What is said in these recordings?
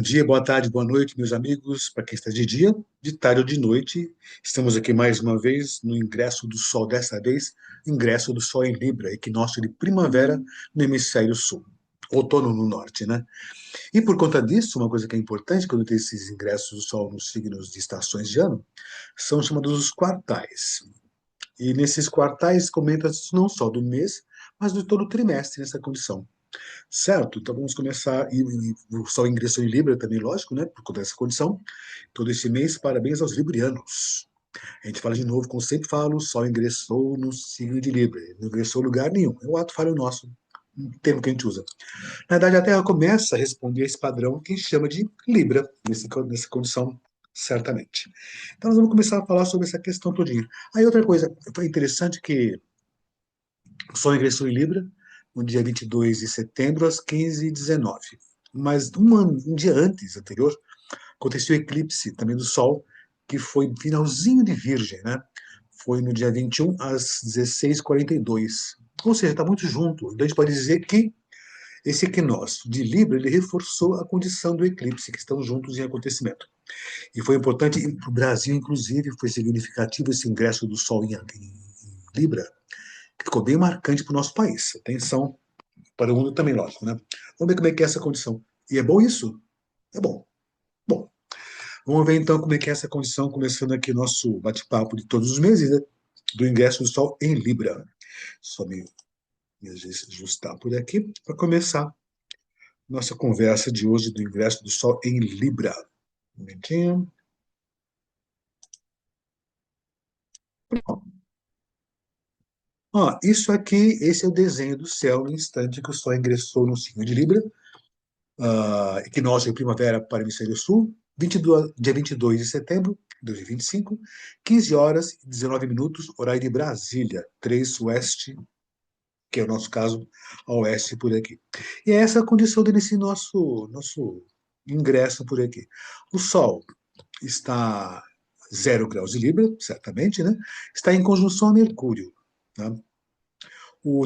dia, boa tarde, boa noite, meus amigos. Para quem está de dia, de tarde ou de noite, estamos aqui mais uma vez no ingresso do Sol, dessa vez, ingresso do Sol em Libra, equinócio de primavera no hemisfério sul, outono no norte, né? E por conta disso, uma coisa que é importante quando tem esses ingressos do Sol nos signos de estações de ano, são chamados os quartais. E nesses quartais comenta não só do mês, mas de todo o trimestre nessa condição. Certo? Então vamos começar, e o Sol ingressou em Libra também, lógico, né? Por conta dessa condição. Todo esse mês, parabéns aos librianos. A gente fala de novo, como sempre falo, o Sol ingressou no signo de Libra. Ele não ingressou em lugar nenhum. É um ato falho nosso, um termo que a gente usa. Na verdade, a Terra começa a responder a esse padrão que a gente chama de Libra, nessa condição, certamente. Então nós vamos começar a falar sobre essa questão todinha. Aí outra coisa, foi interessante que o Sol ingressou em Libra no dia 22 de setembro, às 15h19. Mas um dia antes, anterior, aconteceu o eclipse também do Sol, que foi finalzinho de Virgem, né? Foi no dia 21, às 16h42. Ou seja, está muito junto. Então a gente pode dizer que esse equinócio de Libra ele reforçou a condição do eclipse, que estão juntos em acontecimento. E foi importante para o Brasil, inclusive, foi significativo esse ingresso do Sol em Libra, que ficou bem marcante para o nosso país. Atenção, para o mundo também, lógico, né? Vamos ver como é que é essa condição. E é bom isso? É bom. Bom, vamos ver então como é que é essa condição, começando aqui nosso bate-papo de todos os meses, né? Do ingresso do Sol em Libra. Só me ajustar por aqui para começar nossa conversa de hoje do ingresso do Sol em Libra. Um momentinho. Ó, isso aqui, esse é o desenho do céu no instante que o Sol ingressou no signo de Libra. Equinócio de primavera para o hemisfério sul, 22, dia 22 de setembro de 2025, 15 horas e 19 minutos, horário de Brasília, 3 oeste, que é o nosso caso, a oeste por aqui. E é essa a condição desse nosso ingresso por aqui. O Sol está 0 graus de Libra, certamente, né? Está em conjunção a Mercúrio. Tá?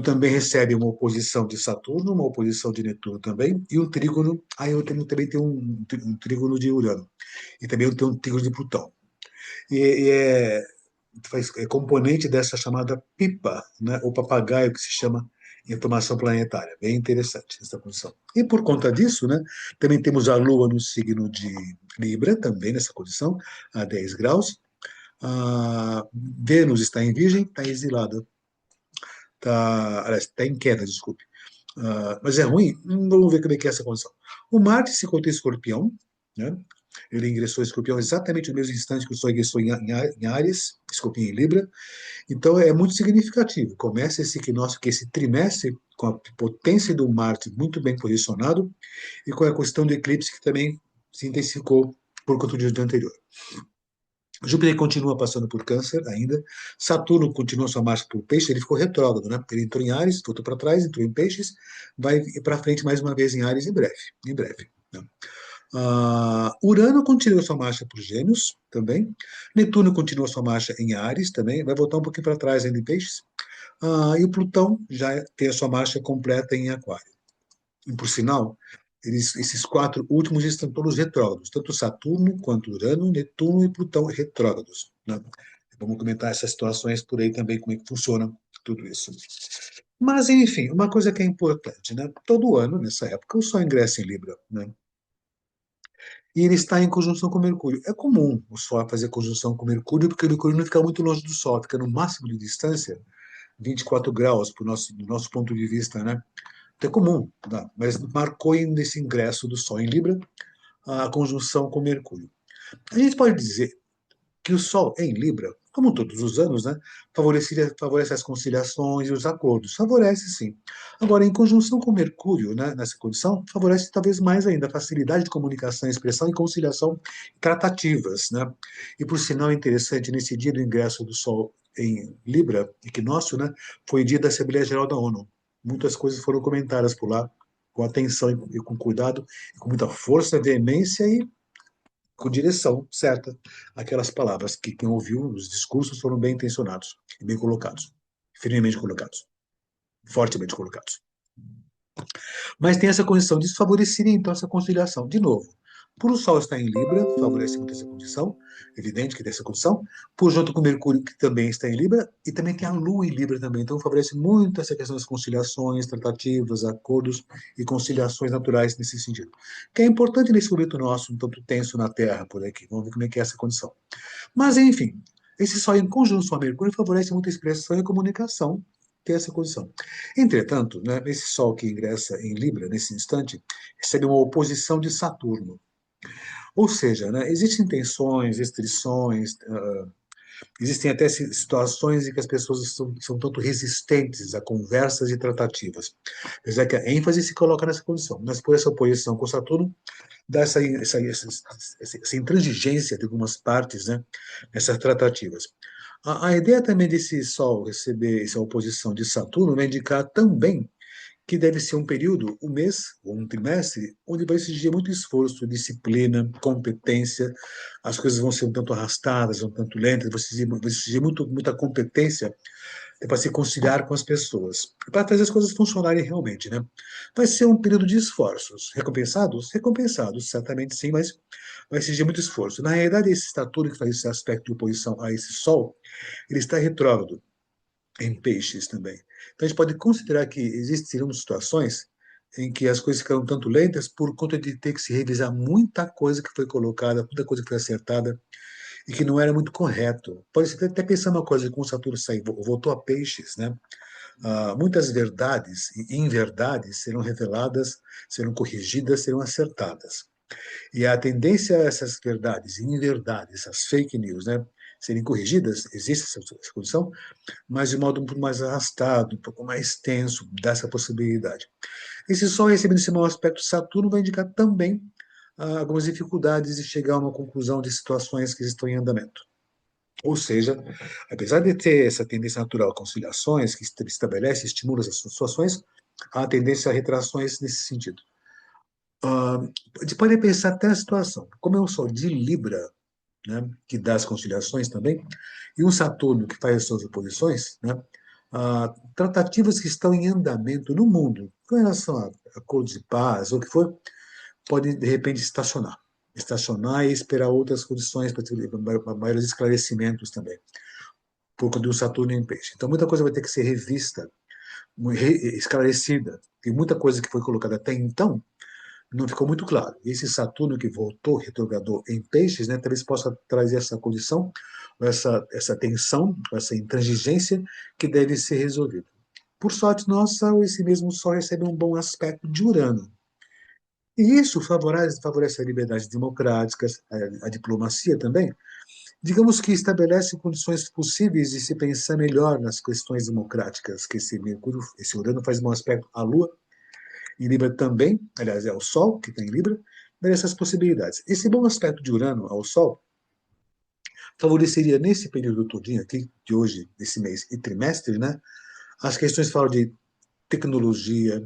Também recebe uma oposição de Saturno, uma oposição de Netuno também, e um trígono. Aí eu também tenho um trígono de Urano. E também eu tenho um trígono de Plutão. E é componente dessa chamada pipa, né, ou papagaio, que se chama em formação planetária. Bem interessante essa condição. E por conta disso, né, também temos a Lua no signo de Libra, também nessa condição, a 10 graus. A Vênus está em Virgem, está exilada. Aliás, está em queda, desculpe. Mas é ruim? Vamos ver como é que é essa condição. O Marte se encontra em Escorpião, né? Ele ingressou em Escorpião exatamente no mesmo instante que o Sol ingressou em Áries, Escorpião em Libra. Então é muito significativo. Começa esse equinócio, que esse trimestre, com a potência do Marte muito bem posicionado e com a questão do eclipse que também se intensificou por conta do dia anterior. Júpiter continua passando por Câncer ainda. Saturno continua sua marcha por Peixes. Ele ficou retrógrado, né? Ele entrou em Áries, voltou para trás, entrou em Peixes, vai para frente mais uma vez em Áries em breve. Em breve. Né? Urano continua sua marcha por Gêmeos também. Netuno continua sua marcha em Áries também. Vai voltar um pouquinho para trás ainda em Peixes. E o Plutão já tem a sua marcha completa em Aquário. E, por sinal, esses quatro últimos estão todos retrógrados, tanto Saturno quanto Urano, Netuno e Plutão retrógrados. Né? Vamos comentar essas situações por aí também, como é que funciona tudo isso. Mas, enfim, uma coisa que é importante, né? Todo ano, nessa época, o Sol ingressa em Libra, né? E ele está em conjunção com Mercúrio. É comum o Sol fazer conjunção com Mercúrio, porque o Mercúrio não fica muito longe do Sol, fica no máximo de distância, 24 graus, do nosso ponto de vista, né? É comum, tá? Mas marcou nesse ingresso do Sol em Libra a conjunção com Mercúrio. A gente pode dizer que o Sol em Libra, como todos os anos, né, favorece as conciliações e os acordos. Favorece, sim. Agora, em conjunção com Mercúrio, né, nessa condição, favorece talvez mais ainda a facilidade de comunicação, expressão e conciliação tratativas. Né? E, por sinal, é interessante, nesse dia do ingresso do Sol em Libra, equinócio, né, foi o dia da Assembleia Geral da ONU. Muitas coisas foram comentadas por lá, com atenção e com cuidado, e com muita força, veemência e com direção certa, aquelas palavras que quem ouviu, os discursos foram bem intencionados e bem colocados, firmemente colocados, fortemente colocados. Mas tem essa condição de favorecer, então, essa conciliação. De novo, Por o Sol estar em Libra, favorece muito essa condição, evidente que tem essa condição, por junto com Mercúrio, que também está em Libra, e também tem a Lua em Libra também, então favorece muito essa questão das conciliações, tratativas, acordos e conciliações naturais nesse sentido. Que é importante nesse momento nosso, um tanto tenso na Terra por aqui, vamos ver como é que é essa condição. Mas, enfim, esse Sol em conjunção a Mercúrio favorece muito a expressão e a comunicação, ter essa condição. Entretanto, né, esse Sol que ingressa em Libra, nesse instante, recebe uma oposição de Saturno. Ou seja, né, existem tensões, restrições, existem até situações em que as pessoas são tanto resistentes a conversas e tratativas. Apesar que a ênfase se coloca nessa condição, mas por essa oposição com Saturno, dá essa intransigência de algumas partes, né, nessas tratativas. A ideia também desse Sol receber essa oposição de Saturno vai indicar também que deve ser um período, um mês ou um trimestre, onde vai exigir muito esforço, disciplina, competência, as coisas vão ser um tanto arrastadas, um tanto lentas, vai exigir muita competência para se conciliar com as pessoas, para fazer as coisas funcionarem realmente, né? Vai ser um período de esforços. Recompensados? Recompensados, certamente sim, mas vai exigir muito esforço. Na realidade, esse Saturno que faz esse aspecto de oposição a esse Sol, ele está retrógrado em peixes também. Então a gente pode considerar que existirão situações em que as coisas ficaram tanto lentas por conta de ter que se revisar muita coisa que foi colocada, muita coisa que foi acertada e que não era muito correto. Pode ser até pensar uma coisa, com o Saturno sair, voltou a peixes, né? Muitas verdades e inverdades serão reveladas, serão corrigidas, serão acertadas. E a tendência a essas verdades e inverdades, essas fake news, né, serem corrigidas, existe essa condição, mas de modo um pouco mais arrastado, um pouco mais tenso, dessa possibilidade. Esse Sol recebendo esse mau aspecto de Saturno vai indicar também algumas dificuldades de chegar a uma conclusão de situações que estão em andamento. Ou seja, apesar de ter essa tendência natural a conciliações, que estabelece, estimula essas situações, há tendência a retrações nesse sentido. A gente pode pensar até a situação, como é um Sol de Libra, né, que dá as conciliações também, e um Saturno que faz as suas oposições, né, tratativas que estão em andamento no mundo, com relação a acordos de paz, ou o que for, podem, de repente, estacionar. Estacionar e esperar outras condições para ter maiores esclarecimentos também, por conta do Saturno em peixe. Então, muita coisa vai ter que ser revista, esclarecida. Tem muita coisa que foi colocada até então não ficou muito claro. Esse Saturno que voltou, retrogradou em peixes, né, talvez possa trazer essa condição, essa tensão, essa intransigência que deve ser resolvida. Por sorte nossa, esse mesmo Sol recebe um bom aspecto de Urano. E isso favorece a liberdade democrática, a diplomacia também. Digamos que estabelece condições possíveis de se pensar melhor nas questões democráticas, que esse Mercúrio, esse Urano faz um bom aspecto à Lua, em Libra também, aliás, é o Sol que está em Libra, merece essas possibilidades. Esse bom aspecto de Urano ao Sol favoreceria nesse período todinho aqui, de hoje, desse mês e trimestre, né, as questões falam de tecnologia,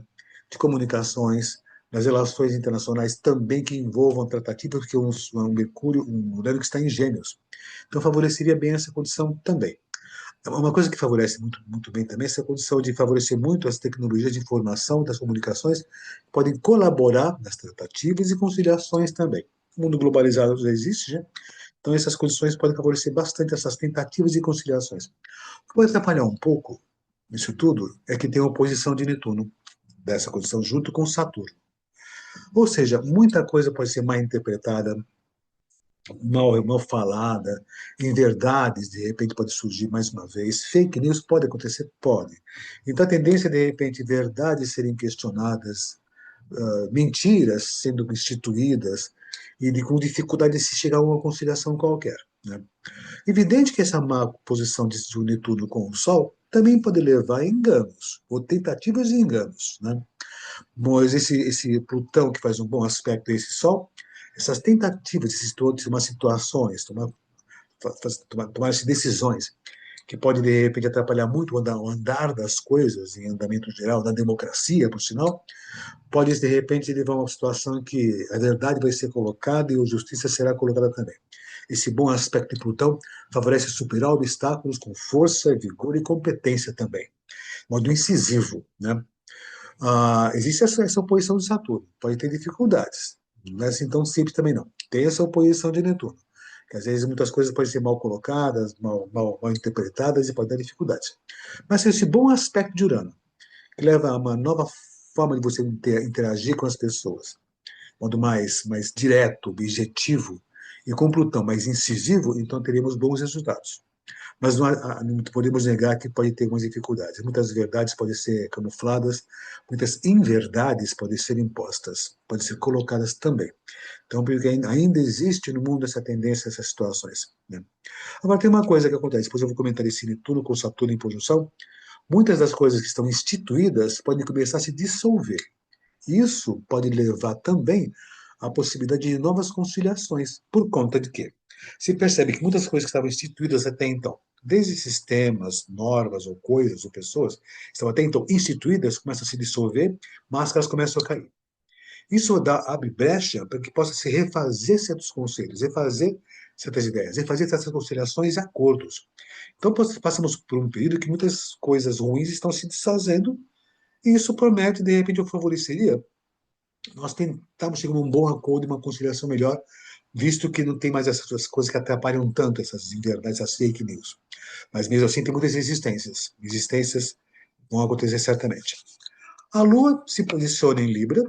de comunicações, das relações internacionais também que envolvam tratativas, porque um Mercúrio, um Urano que está em Gêmeos. Então favoreceria bem essa condição também. Uma coisa que favorece muito bem também é essa condição de favorecer muito as tecnologias de informação, das comunicações, que podem colaborar nas tratativas e conciliações também. O mundo globalizado já existe, já. Então essas condições podem favorecer bastante essas tentativas e conciliações. O que pode atrapalhar um pouco nisso tudo é que tem a oposição de Netuno, dessa condição, junto com Saturno. Ou seja, muita coisa pode ser mal interpretada, mal falada, inverdades, de repente, pode surgir mais uma vez, fake news pode acontecer? Pode. Então, a tendência, de repente, verdades serem questionadas, mentiras sendo instituídas, e com dificuldade de se chegar a uma conciliação qualquer. Né? Evidente que essa má posição de Netuno com o Sol também pode levar a enganos, ou tentativas de enganos. Né? Mas esse Plutão que faz um bom aspecto a esse Sol, essas tentativas de tomar situações, tomar decisões que pode de repente atrapalhar muito o andar das coisas em andamento geral, da democracia, por sinal, pode de repente levar a uma situação em que a verdade vai ser colocada e a justiça será colocada também. Esse bom aspecto de Plutão favorece superar obstáculos com força, vigor e competência também, modo incisivo, né? Existe essa oposição de Saturno, pode ter dificuldades, Não é assim tão simples também, não. Tem essa oposição de Netuno, que às vezes muitas coisas podem ser mal colocadas, mal interpretadas e podem dar dificuldades. Mas esse bom aspecto de Urano, que leva a uma nova forma de você interagir com as pessoas, modo mais direto, objetivo, e com Plutão mais incisivo, então teremos bons resultados. Mas não podemos negar que pode ter algumas dificuldades. Muitas verdades podem ser camufladas, muitas inverdades podem ser impostas, podem ser colocadas também. Então, porque ainda existe no mundo essa tendência, essas situações, né? Agora, tem uma coisa que acontece, depois eu vou comentar esse Netuno com Saturno em conjunção. Muitas das coisas que estão instituídas podem começar a se dissolver. Isso pode levar também à possibilidade de novas conciliações. Por conta de quê? Se percebe que muitas coisas que estavam instituídas até então, desde sistemas, normas ou coisas ou pessoas, estavam até então instituídas, começam a se dissolver, máscaras começam a cair. Isso abre brecha para que possa se refazer certos conselhos, refazer certas ideias, refazer certas conciliações e acordos. Então, passamos por um período que muitas coisas ruins estão se desfazendo, e isso promete, de repente, ou favoreceria nós tentamos chegar a um bom acordo e uma conciliação melhor, visto que não tem mais essas coisas que atrapalham tanto, essas inverdades, essas fake news. Mas mesmo assim tem muitas resistências. Resistências vão acontecer certamente. A Lua se posiciona em Libra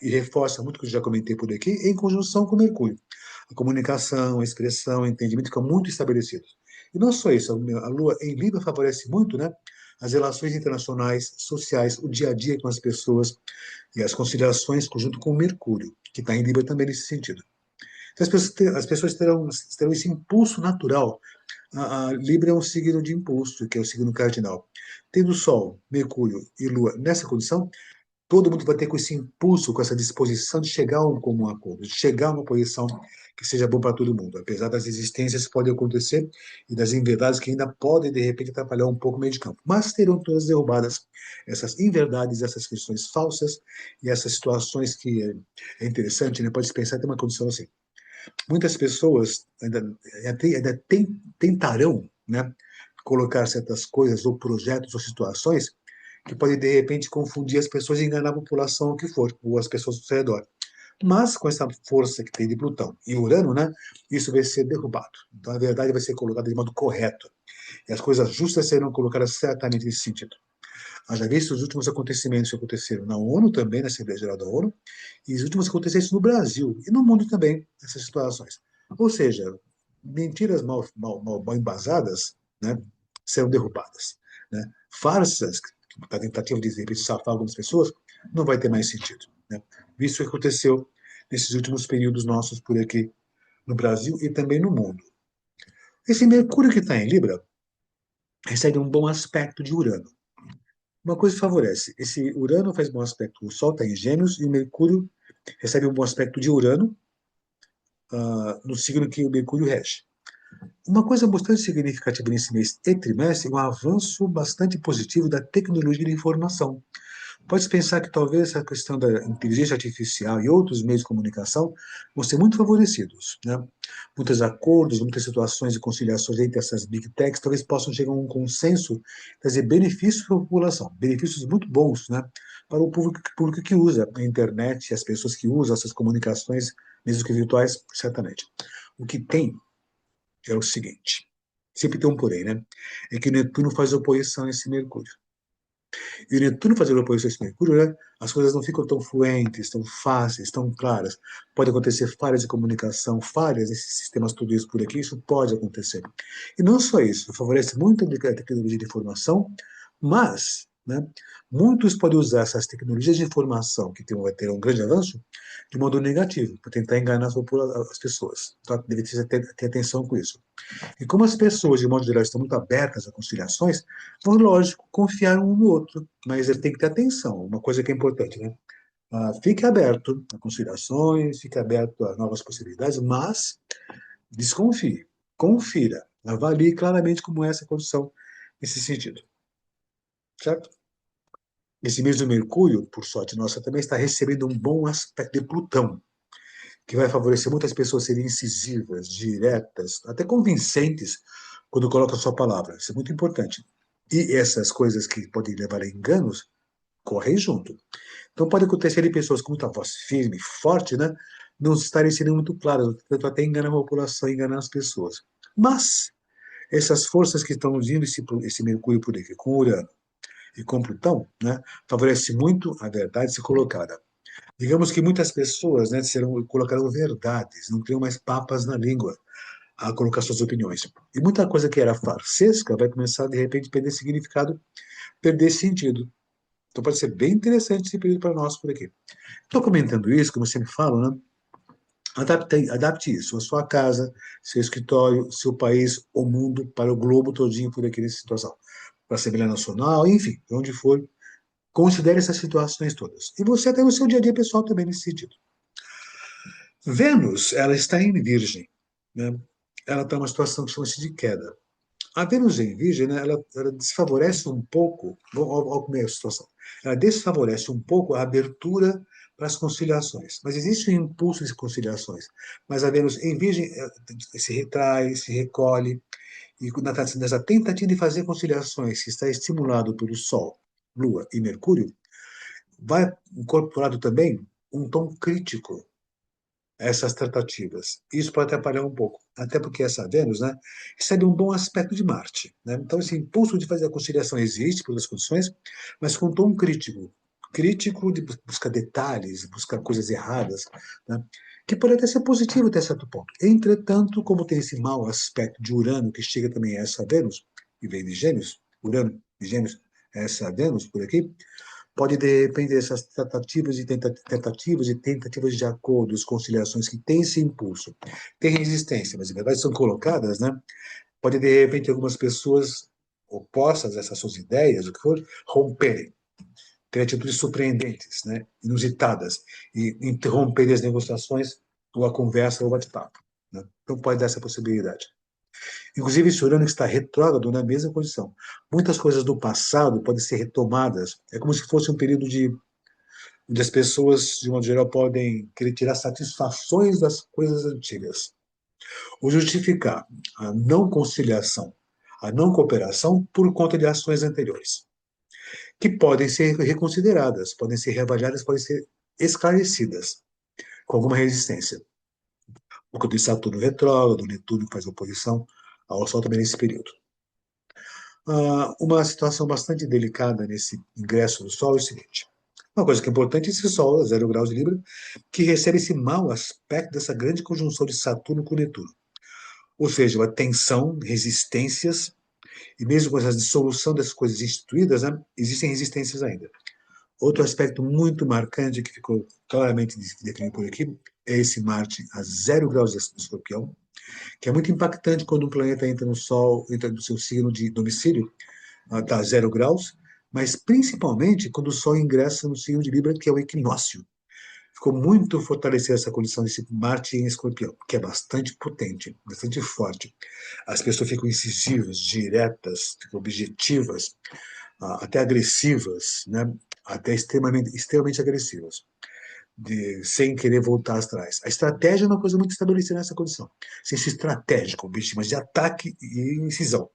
e reforça muito o que eu já comentei por aqui, em conjunção com Mercúrio. A comunicação, a expressão, o entendimento ficam muito estabelecidos. E não só isso, a Lua em Libra favorece muito, né, as relações internacionais, sociais, o dia a dia com as pessoas, e as conciliações junto com Mercúrio, que está em Libra também nesse sentido. Então, as pessoas terão esse impulso natural. A Libra é um signo de impulso, que é o signo cardinal. Tendo Sol, Mercúrio e Lua nessa condição, todo mundo vai ter com esse impulso, com essa disposição de chegar a um comum acordo, de chegar a uma posição que seja bom para todo mundo, apesar das existências que podem acontecer e das inverdades que ainda podem, de repente, atrapalhar um pouco o meio de campo. Mas terão todas derrubadas essas inverdades, essas questões falsas e essas situações que é interessante, né? Pode se pensar, tem uma condição assim. Muitas pessoas ainda tentarão, né, colocar certas coisas ou projetos ou situações que podem, de repente, confundir as pessoas e enganar a população, o que for, ou as pessoas ao seu redor. Mas, com essa força que tem de Plutão e Urano, né, isso vai ser derrubado. Então, a verdade vai ser colocada de modo correto. E as coisas justas serão colocadas certamente nesse sentido. Haja visto os últimos acontecimentos que aconteceram na ONU também, na Assembleia Geral da ONU, e os últimos acontecimentos no Brasil e no mundo também, essas situações. Ou seja, mentiras mal embasadas, né, serão derrubadas. Né? Farsas, a tentativa de repente safar algumas pessoas, não vai ter mais sentido. Né? Visto o que aconteceu nesses últimos períodos nossos por aqui no Brasil e também no mundo. Esse Mercúrio que está em Libra recebe um bom aspecto de Urano. Uma coisa favorece. Esse Urano faz bom aspecto. O Sol está em Gêmeos e o Mercúrio recebe um bom aspecto de Urano no signo que o Mercúrio rege. Uma coisa bastante significativa nesse mês e trimestre é um avanço bastante positivo da tecnologia de informação. Pode-se pensar que talvez essa questão da inteligência artificial e outros meios de comunicação vão ser muito favorecidos, né? Muitos acordos, muitas situações de conciliações entre essas big techs talvez possam chegar a um consenso, trazer benefícios para a população, benefícios muito bons, né? Para o público que usa a internet, as pessoas que usam essas comunicações, mesmo que virtuais, certamente. O que tem é o seguinte, sempre tem um porém, né? É que Netuno faz oposição a esse Mercúrio. E o Netuno fazendo oposição a esse Mercúrio, né, as coisas não ficam tão fluentes, tão fáceis, tão claras. Pode acontecer falhas de comunicação, falhas nesses sistemas tudo isso por aqui, isso pode acontecer. E não só isso, favorece muito a tecnologia de informação, mas, né, muitos podem usar essas tecnologias de informação, que vai ter um grande avanço, de modo negativo, para tentar enganar as pessoas. Então, deve ter atenção com isso. E como as pessoas, de modo geral, estão muito abertas a conciliações, vão, lógico, confiar um no outro. Mas ele tem que ter atenção, uma coisa que é importante, né? Fique aberto a conciliações, fique aberto a novas possibilidades, mas desconfie, confira, avalie claramente como é essa condição nesse sentido, certo? Esse mês do Mercúrio, por sorte nossa, também está recebendo um bom aspecto de Plutão, que vai favorecer muitas pessoas serem incisivas, diretas, até convincentes quando colocam a sua palavra. Isso é muito importante. E essas coisas que podem levar a enganos correm junto. Então pode acontecer em pessoas com muita voz firme, forte, né? não estarem sendo muito claras, tanto até enganar a população, enganar as pessoas. Mas essas forças que estão vindo, esse Mercúrio por aqui, com Urano e com Plutão, né, favorece muito a verdade se colocada. Digamos que muitas pessoas, né, colocarão verdades, não terão mais papas na língua a colocar suas opiniões. E muita coisa que era farsesca vai começar, de repente, a perder significado, perder sentido. Então pode ser bem interessante esse período para nós por aqui. Estou comentando isso, como eu sempre falo, né? Adapte isso, a sua casa, seu escritório, seu país, o mundo, para o globo todinho por aqui nessa situação. Para a Assembleia Nacional, enfim, onde for, considere essas situações todas. E você até no seu dia a dia pessoal também nesse sentido. Vênus, ela está em Virgem, né? Ela está numa situação que chama-se de queda. A Vênus em Virgem, né, ela desfavorece um pouco, olha como é a situação, ela desfavorece um pouco a abertura para as conciliações. Mas existe um impulso de conciliações. Mas a Vênus em Virgem se retrai, se recolhe, e nessa tentativa de fazer conciliações, que está estimulado pelo Sol, Lua e Mercúrio, vai incorporado também um tom crítico essas tratativas. Isso pode atrapalhar um pouco, até porque essa Vênus, né, recebe um bom aspecto de Marte, né? Então esse impulso de fazer a conciliação existe por outras condições, mas com um tom crítico, crítico de buscar detalhes, buscar coisas erradas, né? Que pode até ser positivo até certo ponto. Entretanto, como tem esse mau aspecto de Urano que chega também a essa Vênus e vem de Gêmeos, Urano de Gêmeos, essa Vênus por aqui, pode, de repente, essas tentativas de acordos, conciliações que têm esse impulso, têm resistência, mas na verdade são colocadas, né? Pode, de repente, algumas pessoas opostas a essas suas ideias, o que for, romperem, ter atitudes surpreendentes, né? Inusitadas, e interromperem as negociações, ou a conversa, ou o bate-papo. Né? Então pode dar essa possibilidade. Inclusive, esse Urano está retrógrado na mesma condição. Muitas coisas do passado podem ser retomadas. É como se fosse um período onde as pessoas, de modo geral, podem querer tirar satisfações das coisas antigas, ou justificar a não conciliação, a não cooperação por conta de ações anteriores, que podem ser reconsideradas, podem ser reavaliadas, podem ser esclarecidas, com alguma resistência. O que eu disse, Saturno retrógrado, Netuno que faz oposição ao Sol também nesse período. Uma situação bastante delicada nesse ingresso do Sol é o seguinte. Uma coisa que é importante é esse Sol, 0 graus de Libra, que recebe esse mau aspecto dessa grande conjunção de Saturno com Netuno. Ou seja, uma tensão, resistências, e mesmo com essa dissolução das coisas instituídas, né, existem resistências ainda. Outro aspecto muito marcante que ficou claramente definido por aqui é esse Marte a 0 graus de Escorpião, que é muito impactante quando um planeta entra no Sol, entra no seu signo de domicílio, está a 0 graus, mas principalmente quando o Sol ingressa no signo de Libra, que é o equinócio. Ficou muito fortalecida essa condição desse Marte em Escorpião, que é bastante potente, bastante forte. As pessoas ficam incisivas, diretas, ficam objetivas, até agressivas, né? Até extremamente agressivas, sem querer voltar atrás. A estratégia é uma coisa muito estabelecida nessa condição. Sem ser estratégico, vítimas de ataque e incisão.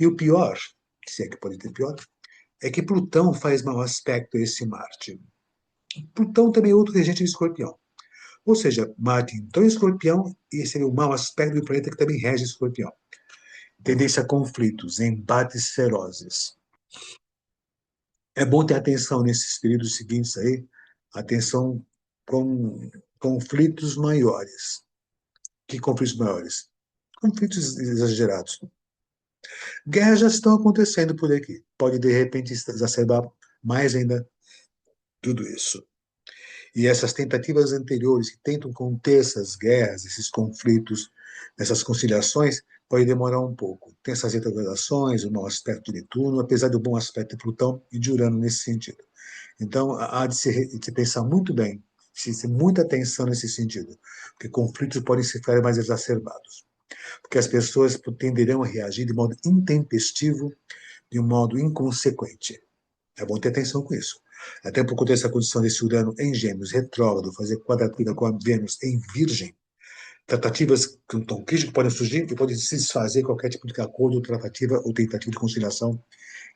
E o pior, se é que pode ter pior, é que Plutão faz mau aspecto a esse Marte. Plutão também é outro regente de Escorpião. Ou seja, Marte entrou em Escorpião e esse é o mau aspecto do planeta que também rege Escorpião. Tendência a conflitos, embates ferozes. É bom ter atenção nesses períodos seguintes aí, atenção com conflitos maiores. Que conflitos maiores? Conflitos exagerados. Guerras já estão acontecendo por aqui. Pode, de repente, exacerbar mais ainda tudo isso. E essas tentativas anteriores que tentam conter essas guerras, esses conflitos, essas conciliações, pode demorar um pouco. Tem essas retrogradações, o mau aspecto de Netuno, apesar do bom aspecto de Plutão e de Urano nesse sentido. Então, há de se pensar muito bem, de ter muita atenção nesse sentido, porque conflitos podem se ficar mais exacerbados. Porque as pessoas tenderão a reagir de modo intempestivo, de um modo inconsequente. É bom ter atenção com isso. Até por conta dessa condição desse Urano em Gêmeos retrógrado, fazer quadratura com a Vênus em Virgem, tratativas com tom crítico podem surgir e podem se desfazer qualquer tipo de acordo, tratativa ou tentativa de conciliação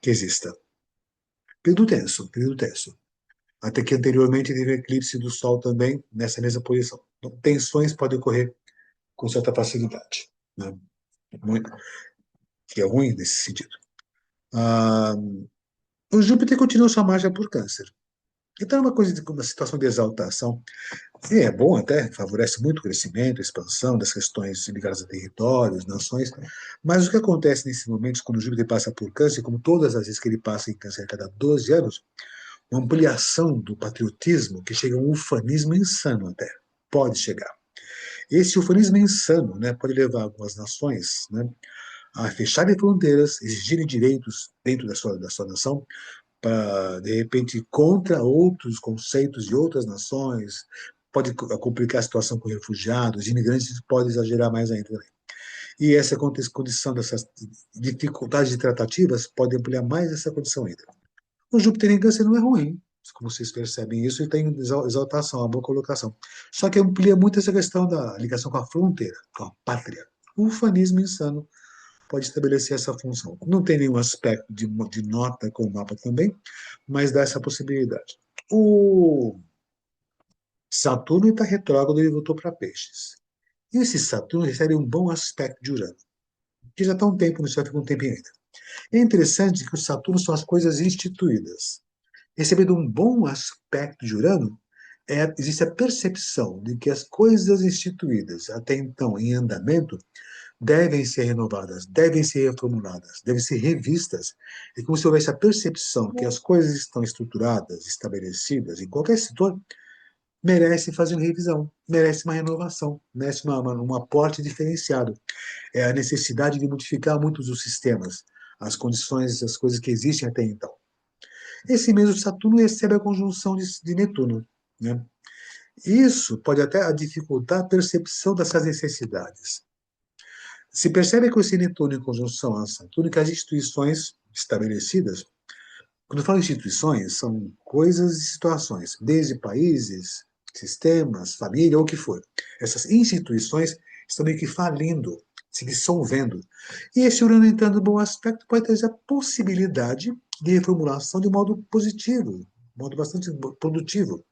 que exista. Período tenso, período tenso. até que anteriormente teve eclipse do Sol também nessa mesma posição. Então, tensões podem ocorrer com certa facilidade, né? Muito- que é ruim nesse sentido. Ah, o Júpiter continua sua marcha por Câncer. Então, é uma coisa de uma situação de exaltação. E é bom até, favorece muito o crescimento, a expansão das questões ligadas a territórios, nações. Mas o que acontece nesse momento, quando o Júpiter passa por Câncer, como todas as vezes que ele passa em Câncer a cada 12 anos, uma ampliação do patriotismo que chega a um ufanismo insano até. Pode chegar. Esse ufanismo insano, né, pode levar algumas nações, né, a fecharem fronteiras, exigirem direitos dentro da sua nação, para, de repente, contra outros conceitos de outras nações, pode complicar a situação com refugiados, imigrantes, pode exagerar mais ainda também. E essa condição dessas dificuldades de tratativas pode ampliar mais essa condição ainda. O Júpiter em Câncer não é ruim, como vocês percebem isso, e tem exaltação, uma boa colocação. Só que amplia muito essa questão da ligação com a fronteira, com a pátria. O ufanismo insano pode estabelecer essa função. Não tem nenhum aspecto de nota com o mapa também, mas dá essa possibilidade. O Saturno está retrógrado e voltou para Peixes. E esse Saturno recebe um bom aspecto de Urano, que já está um tempo no céu, fica um tempinho ainda. É interessante que o Saturno são as coisas instituídas. Recebendo um bom aspecto de Urano, existe a percepção de que as coisas instituídas até então em andamento devem ser renovadas, devem ser reformuladas, devem ser revistas. É como se houvesse a percepção que as coisas estão estruturadas, estabelecidas em qualquer setor, merece fazer uma revisão, merece uma renovação, merece um aporte diferenciado. É a necessidade de modificar muitos dos sistemas, as condições, as coisas que existem até então. Esse mesmo Saturno recebe a conjunção de Netuno, né? Isso pode até dificultar a percepção dessas necessidades. Se percebe que esse Netuno em conjunção a Saturno, que as instituições estabelecidas, quando eu falo instituições, são coisas e situações, desde países, sistemas, família, ou o que for. Essas instituições estão meio que falindo, se dissolvendo. E esse Urano entrando em bom aspecto pode trazer a possibilidade de reformulação de modo positivo, de modo bastante produtivo.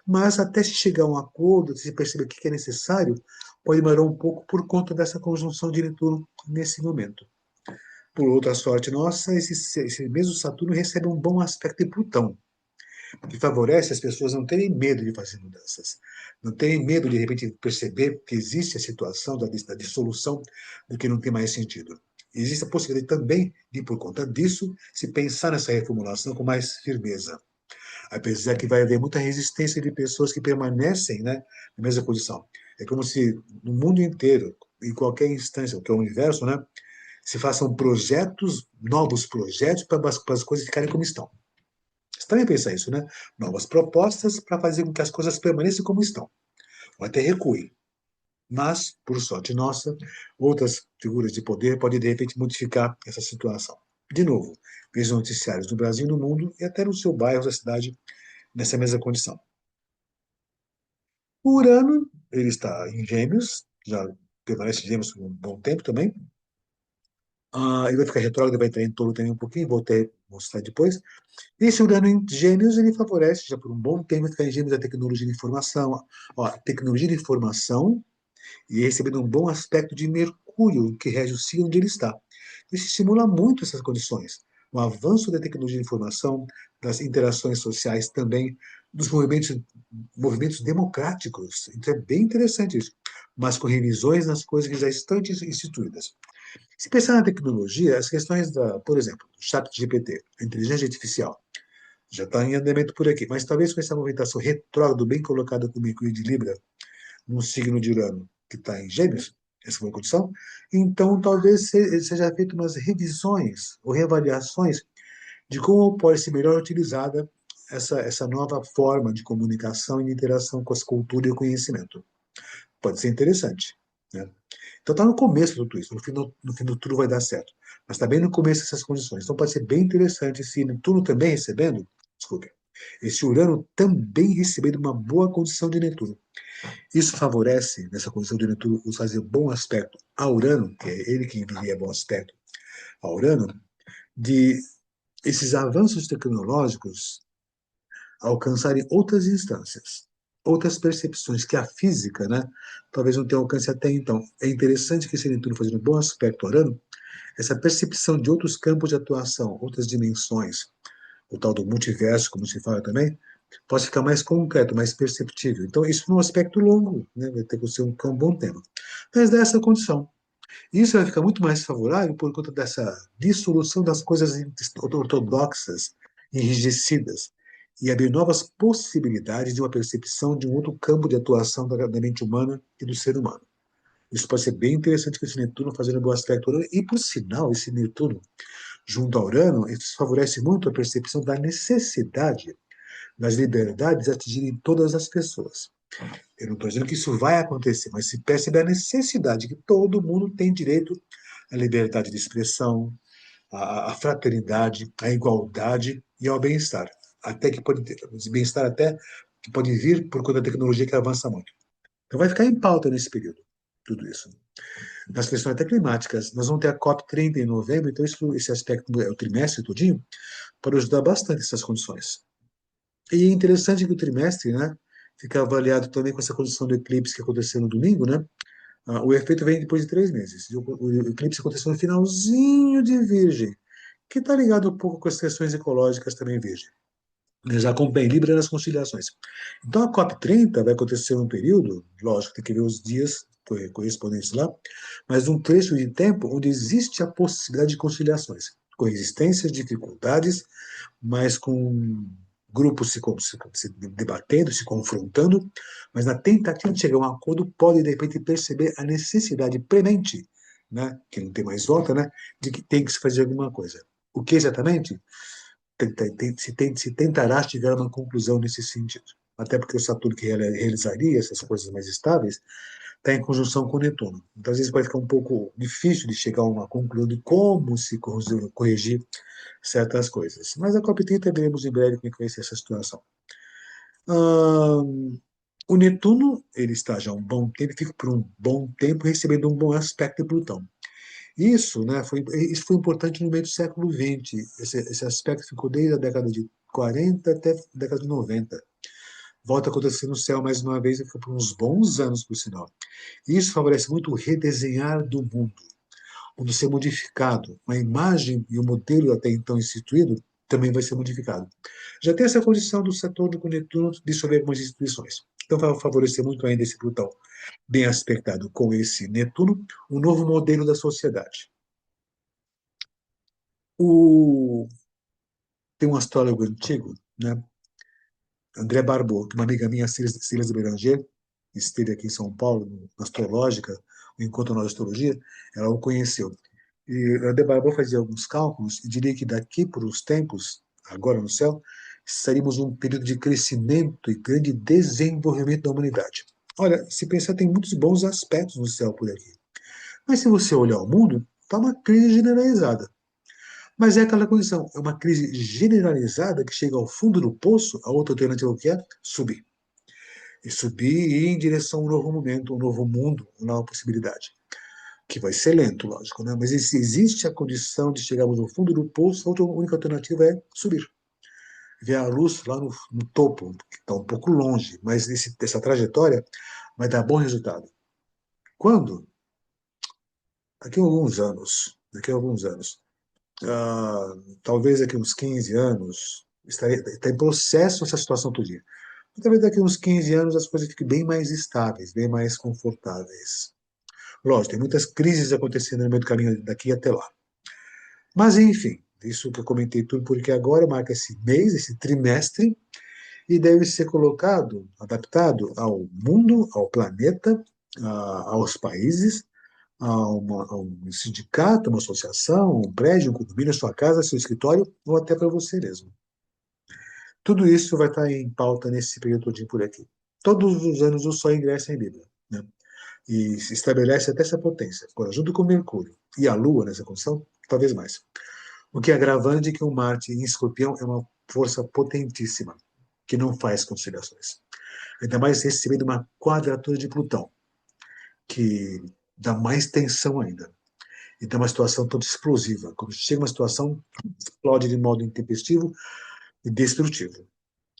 Mas até se chegar a um acordo, se perceber o que é necessário, pode demorar um pouco por conta dessa conjunção de Netuno nesse momento. Por outra sorte nossa, esse mesmo Saturno recebe um bom aspecto de Plutão, que favorece as pessoas não terem medo de fazer mudanças, não terem medo de repente perceber que existe a situação da dissolução do que não tem mais sentido. Existe a possibilidade também de, por conta disso, se pensar nessa reformulação com mais firmeza. Apesar que vai haver muita resistência de pessoas que permanecem, né, na mesma posição. É como se no mundo inteiro, em qualquer instância, que é o universo, né, se façam projetos, novos projetos para as coisas ficarem como estão. Você também pensa isso, né? Novas propostas para fazer com que as coisas permaneçam como estão, ou até recuem. Mas, por sorte nossa, outras figuras de poder podem, de repente, modificar essa situação. De novo, veja noticiários no Brasil e no mundo, e até no seu bairro, da cidade, nessa mesma condição. O Urano, ele está em Gêmeos, já permanece em Gêmeos por um bom tempo também. Ele vai ficar retrógrado, vai entrar em Touro também um pouquinho, vou até mostrar depois. Esse Urano em Gêmeos, ele favorece, já por um bom tempo, ficar em Gêmeos a tecnologia de informação. Ó, tecnologia de informação e recebendo um bom aspecto de Mercúrio, que rege o signo onde ele está. Isso estimula muito essas condições. O avanço da tecnologia de informação, das interações sociais também, dos movimentos democráticos. Então é bem interessante isso. Mas com revisões nas coisas que já estão instituídas. Se pensar na tecnologia, as questões por exemplo, do chat GPT, a inteligência artificial, já está em andamento por aqui, mas talvez com essa movimentação retrógrado bem colocada com o Mercúrio de Libra, num signo de Urano que está em Gêmeos, essa foi a condição, então talvez seja feito umas revisões ou reavaliações de como pode ser melhor utilizada essa nova forma de comunicação e de interação com as culturas e o conhecimento. Pode ser interessante, né? Então está no começo de tudo isso, no fim do tudo vai dar certo. Mas está bem no começo dessas condições. Então pode ser bem interessante esse Netuno também recebendo, desculpe, esse Urano também recebendo uma boa condição de Netuno. Isso favorece, nessa condição de Netuno, os fazer bom aspecto a Urano, que é ele que enviaria bom aspecto a Urano, de esses avanços tecnológicos alcançarem outras instâncias, outras percepções que a física, né, talvez não tenha alcance até então. É interessante que esse Netuno fazendo um bom aspecto orando, essa percepção de outros campos de atuação, outras dimensões, o tal do multiverso, como se fala também, pode ficar mais concreto, mais perceptível. Então, isso num aspecto longo, né, vai ter que ser um bom tema. Mas dessa condição. Isso vai ficar muito mais favorável por conta dessa dissolução das coisas ortodoxas, enrijecidas, e abrir novas possibilidades de uma percepção de um outro campo de atuação da mente humana e do ser humano. Isso pode ser bem interessante com esse Netuno fazendo um bom aspecto Urano. E, por sinal, esse Netuno, junto ao Urano, isso favorece muito a percepção da necessidade das liberdades atingirem todas as pessoas. Eu não estou dizendo que isso vai acontecer, mas se percebe a necessidade que todo mundo tem direito à liberdade de expressão, à fraternidade, à igualdade e ao bem-estar. Até que pode ter, bem-estar até que pode vir por conta da tecnologia que avança muito. Então vai ficar em pauta nesse período, tudo isso. Nas questões até climáticas, nós vamos ter a COP30 em novembro, então isso, esse aspecto, o trimestre todinho, pode ajudar bastante essas condições. E é interessante que o trimestre, né, fica avaliado também com essa condição do eclipse que aconteceu no domingo, né? O efeito vem depois de 3 meses. O eclipse aconteceu no finalzinho de Virgem, que está ligado um pouco com as questões ecológicas também Virgem. Já acompanha Libra nas conciliações. Então a COP30 vai acontecer num período, lógico, tem que ver os dias correspondentes lá, mas um trecho de tempo onde existe a possibilidade de conciliações, com resistências, dificuldades, mas com grupos se debatendo, se confrontando, mas na tentativa de chegar a um acordo, pode de repente perceber a necessidade premente, né, que não tem mais volta, né, de que tem que se fazer alguma coisa. O que exatamente? Se tentará chegar a uma conclusão nesse sentido. Até porque o Saturno que realizaria essas coisas mais estáveis está em conjunção com o Netuno. Então, às vezes, vai ficar um pouco difícil de chegar a uma conclusão de como se corrigir certas coisas. Mas a COP30 veremos em breve como é que vai ser essa situação. O Netuno, ele está já há um bom tempo, fica por um bom tempo recebendo um bom aspecto de Plutão. Isso foi importante no meio do século XX. Esse aspecto ficou desde a década de 40 até a década de 90. Volta a acontecer no céu mais uma vez, e foi por uns bons anos, por sinal. Isso favorece muito o redesenhar do mundo, quando ser modificado. A imagem e o modelo até então instituído também vai ser modificado. Já tem essa condição do Saturno com Netuno dissolver algumas instituições. Então vai favorecer muito ainda esse Plutão bem aspectado com esse Netuno, um novo modelo da sociedade. O... Tem um astrólogo antigo, né? André Barbeau, que é uma amiga minha, Silas Beranger, esteve aqui em São Paulo, na Astrológica, o Encontro na Astrologia, ela o conheceu. E André Barbeau fazia alguns cálculos e diria que daqui para os tempos, agora no céu, estaríamos num período de crescimento e grande desenvolvimento da humanidade. Olha, se pensar, tem muitos bons aspectos no céu por aqui. Mas se você olhar o mundo, está uma crise generalizada. Mas é aquela condição, é uma crise generalizada que chega ao fundo do poço, a outra alternativa o que é? Subir. E subir e ir em direção a um novo momento, um novo mundo, uma nova possibilidade. Que vai ser lento, lógico, né? Mas se existe a condição de chegarmos ao fundo do poço, a outra única alternativa é subir. Ver a luz lá no topo, que está um pouco longe, mas essa trajetória vai dar bom resultado. Quando? Daqui a alguns anos. Daqui a alguns anos. Talvez daqui a uns 15 anos, está em processo essa situação todinha. Talvez daqui a uns 15 anos as coisas fiquem bem mais estáveis, bem mais confortáveis. Lógico, tem muitas crises acontecendo no meio do caminho daqui até lá. Mas, enfim, isso que eu comentei tudo, porque agora marca esse mês, esse trimestre, e deve ser colocado, adaptado ao mundo, ao planeta, aos países, a um sindicato, uma associação, um prédio, um condomínio, a sua casa, seu escritório, ou até para você mesmo. Tudo isso vai estar em pauta nesse período todinho por aqui. Todos os anos o Sol ingressa em Libra, né? E se estabelece até essa potência. Agora, junto com Mercúrio e a Lua nessa condição, talvez mais. O que é agravante é que o Marte em Escorpião é uma força potentíssima, que não faz conciliações. Ainda mais recebendo uma quadratura de Plutão, que dá mais tensão ainda. Então, é uma situação toda explosiva. Quando chega uma situação, explode de modo intempestivo e destrutivo.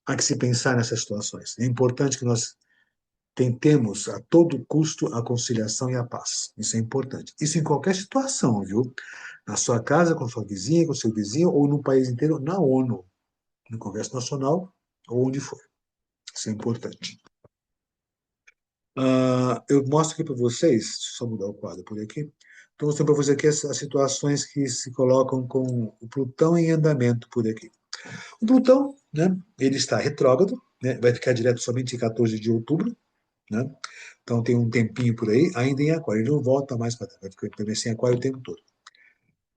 há que se pensar nessas situações. É importante que nós tentemos a todo custo a conciliação e a paz. Isso é importante. Isso em qualquer situação, viu? Na sua casa, com sua vizinha, com seu vizinho, ou no país inteiro, na ONU, no Congresso Nacional, ou onde for. Isso é importante. Eu mostro aqui para vocês, deixa eu só mudar o quadro por aqui. Estou mostrando para vocês aqui as situações que se colocam com o Plutão em andamento por aqui. O Plutão, né, ele está retrógrado, né, vai ficar direto somente em 14 de outubro, né? Então tem um tempinho por aí, ainda em Aquário. Ele não volta mais para trás, vai ficar permanecer em Aquário o tempo todo.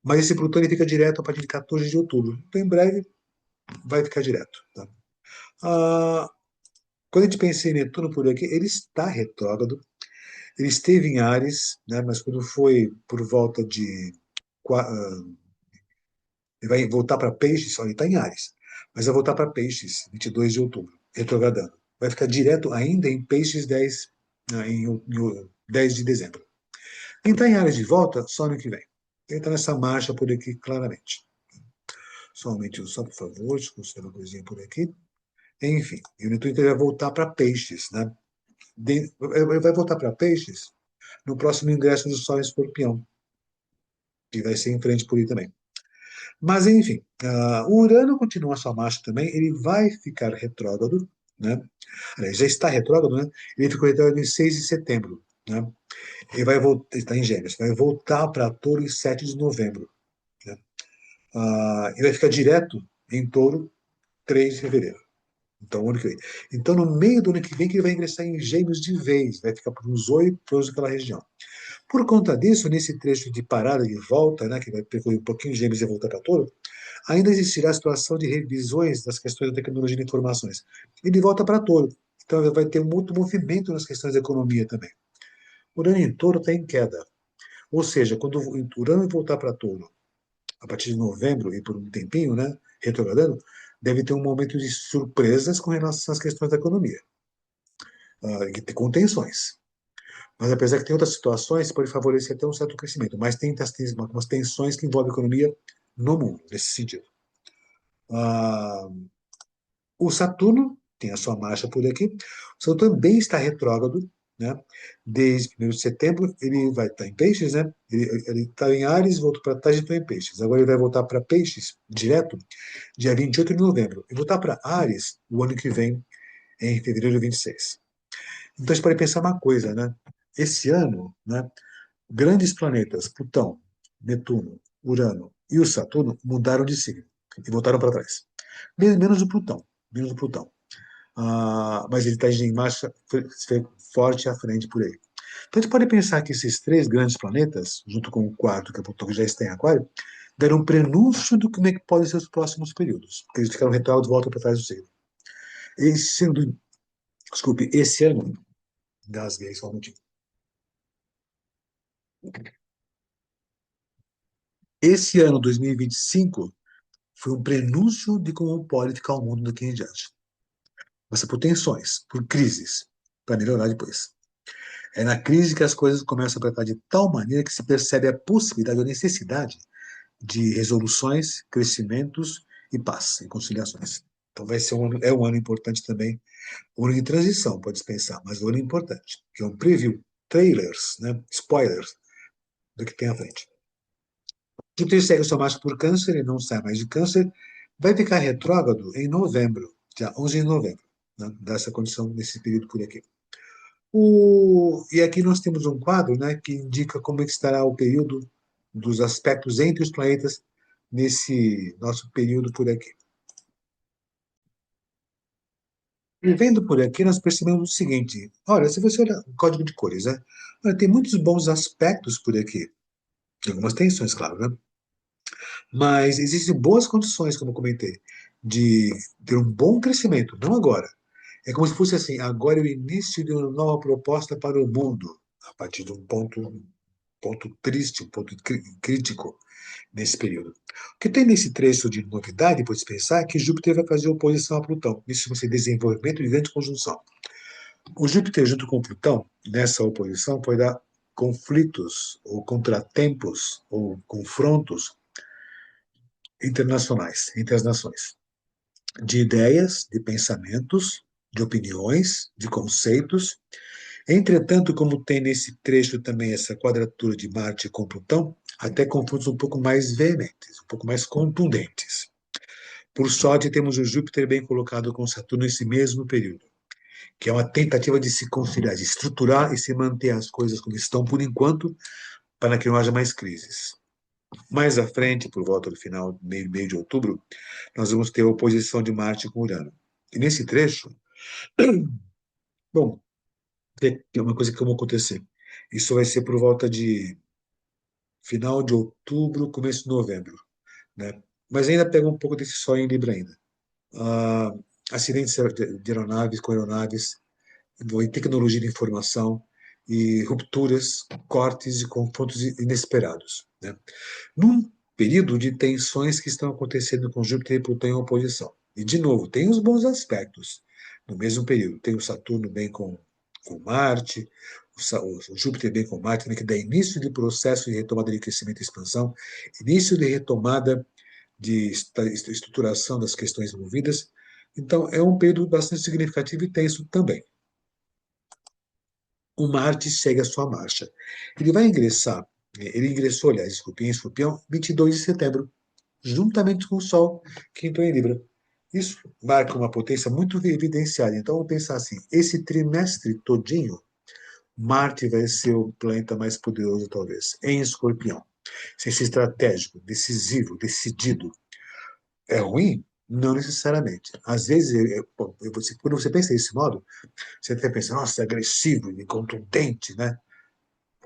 Mas esse Plutão ele fica direto a partir de 14 de outubro. Então, em breve, vai ficar direto. Tá? Ah, quando a gente pensa em Netuno por aqui, ele está retrógrado. Ele esteve em Áries, né? Mas quando foi por volta de. Ele vai voltar para Peixes, olha, ele está em Áries, mas vai voltar para Peixes, 22 de outubro, retrogradando. Vai ficar direto ainda em Peixes 10, em 10 de dezembro. Quem está em Áries de volta, só ano que vem. Ele está nessa marcha por aqui, claramente. Só um momentinho, só por favor, deixa eu considerar uma coisinha por aqui. Enfim, e o Netuno vai voltar para Peixes, né? Ele vai voltar para Peixes no próximo ingresso do Sol em Escorpião, que vai ser em frente por aí também. Mas, enfim, o Urano continua a sua marcha também, ele vai ficar retrógrado, né? Aliás, já está retrógrado, né? Ele ficou retrógrado em 6 de setembro, né? Ele vai voltar, está em Gêmeos, vai voltar para Touro em 7 de novembro, né? E vai ficar direto em Touro 3 de fevereiro. Então, ano que vem. Então, no meio do ano que vem, que ele vai ingressar em Gêmeos de vez, vai ficar por uns 8 anos naquela região. Por conta disso, nesse trecho de parada e volta, né, que vai percorrer um pouquinho de Gêmeos e voltar para Touro, ainda existirá a situação de revisões das questões da tecnologia de informações. Ele volta para Touro. Então, vai ter um outro movimento nas questões da economia também. Urano em Touro está em queda. Ou seja, quando o Urano voltar para Touro, a partir de novembro e por um tempinho, né, retrogradando, deve ter um momento de surpresas com relação às questões da economia, com tensões. Mas apesar que tem outras situações, pode favorecer até um certo crescimento, mas tem algumas tensões que envolvem a economia no mundo, nesse sentido. Ah, o Saturno tem a sua marcha por aqui. O Saturno também está retrógrado, né? Desde 1º de setembro, ele vai estar em Peixes, né? Ele está em Áries, voltou para trás e está em Peixes. Agora ele vai voltar para Peixes, direto, dia 28 de novembro. E voltar para Áries o ano que vem, em fevereiro de 26. Então, a gente pode pensar uma coisa, né? Esse ano, né, grandes planetas, Plutão, Netuno, Urano e o Saturno mudaram de signo e voltaram para trás. Menos o Plutão, menos o Plutão. Mas ele está em marcha forte à frente por aí. Então a gente pode pensar que esses três grandes planetas, junto com o quarto, que é o Plutão, que já está em Aquário, deram um prenúncio do como é que podem ser os próximos períodos, porque eles ficaram retrógrados de volta para trás do signo. Desculpe, esse ano, gasguei só um minutinho. Esse ano, 2025, foi um prenúncio de como pode ficar o mundo daqui em diante. Passa por tensões, por crises, para melhorar depois. É na crise que as coisas começam a apertar de tal maneira que se percebe a possibilidade, a necessidade de resoluções, crescimentos e paz, e conciliações. Então vai ser é um ano importante também, um ano de transição, pode pensar, mas um ano importante, que é um preview, trailers, né, spoilers do que tem à frente. Júpiter segue sua marcha por câncer, ele não sai mais de câncer, vai ficar retrógrado em novembro, dia 11 de novembro, né, dessa condição nesse período por aqui. E aqui nós temos um quadro, né, que indica como é que estará o período dos aspectos entre os planetas nesse nosso período por aqui. E vendo por aqui, nós percebemos o seguinte: olha, se você olhar o código de cores, né, olha, tem muitos bons aspectos por aqui. Tem algumas tensões, claro, né? Mas existem boas condições, como eu comentei, de ter um bom crescimento, não agora. É como se fosse assim: agora é o início de uma nova proposta para o mundo, a partir de um ponto triste, um ponto crítico nesse período. O que tem nesse trecho de novidade, pode pensar, é que Júpiter vai fazer oposição a Plutão. Isso vai ser desenvolvimento de grande conjunção. O Júpiter, junto com Plutão, nessa oposição, pode dar conflitos, ou contratempos, ou confrontos internacionais entre as nações. de ideias, de pensamentos, de opiniões, de conceitos. Entretanto, como tem nesse trecho também essa quadratura de Marte com Plutão, até confrontos um pouco mais veementes, um pouco mais contundentes. Por sorte, temos o Júpiter bem colocado com Saturno nesse mesmo período, que é uma tentativa de se conciliar, de estruturar e se manter as coisas como estão por enquanto, para que não haja mais crises. Mais à frente, por volta do final, meio de outubro, nós vamos ter a oposição de Marte com Urano. E nesse trecho, bom, tem uma coisa que vai acontecer. Isso vai ser por volta de final de outubro, começo de novembro, né? Mas ainda pega um pouco desse Sol em Libra ainda. Ah, acidentes de aeronaves com aeronaves, em tecnologia de informação e rupturas, cortes e confrontos inesperados, né? Num período de tensões que estão acontecendo com Júpiter e Plutão em oposição. E, de novo, tem os bons aspectos no mesmo período. Tem o Saturno bem com Marte, o Júpiter bem com Marte, que dá início de processo de retomada de crescimento e expansão, início de retomada de estruturação das questões envolvidas. Então, é um período bastante significativo e tenso também. O Marte segue a sua marcha. Ele vai ingressar, ele ingressou, aliás, em Escorpião, 22 de setembro, juntamente com o Sol, que entrou em Libra. Isso marca uma potência muito evidenciada. Então, vamos pensar assim: esse trimestre todinho, Marte vai ser o planeta mais poderoso, talvez, em Escorpião. Sem ser estratégico, decisivo, decidido. É ruim? Não necessariamente. Às vezes, quando você pensa desse modo, você até pensa, nossa, é agressivo e contundente, né?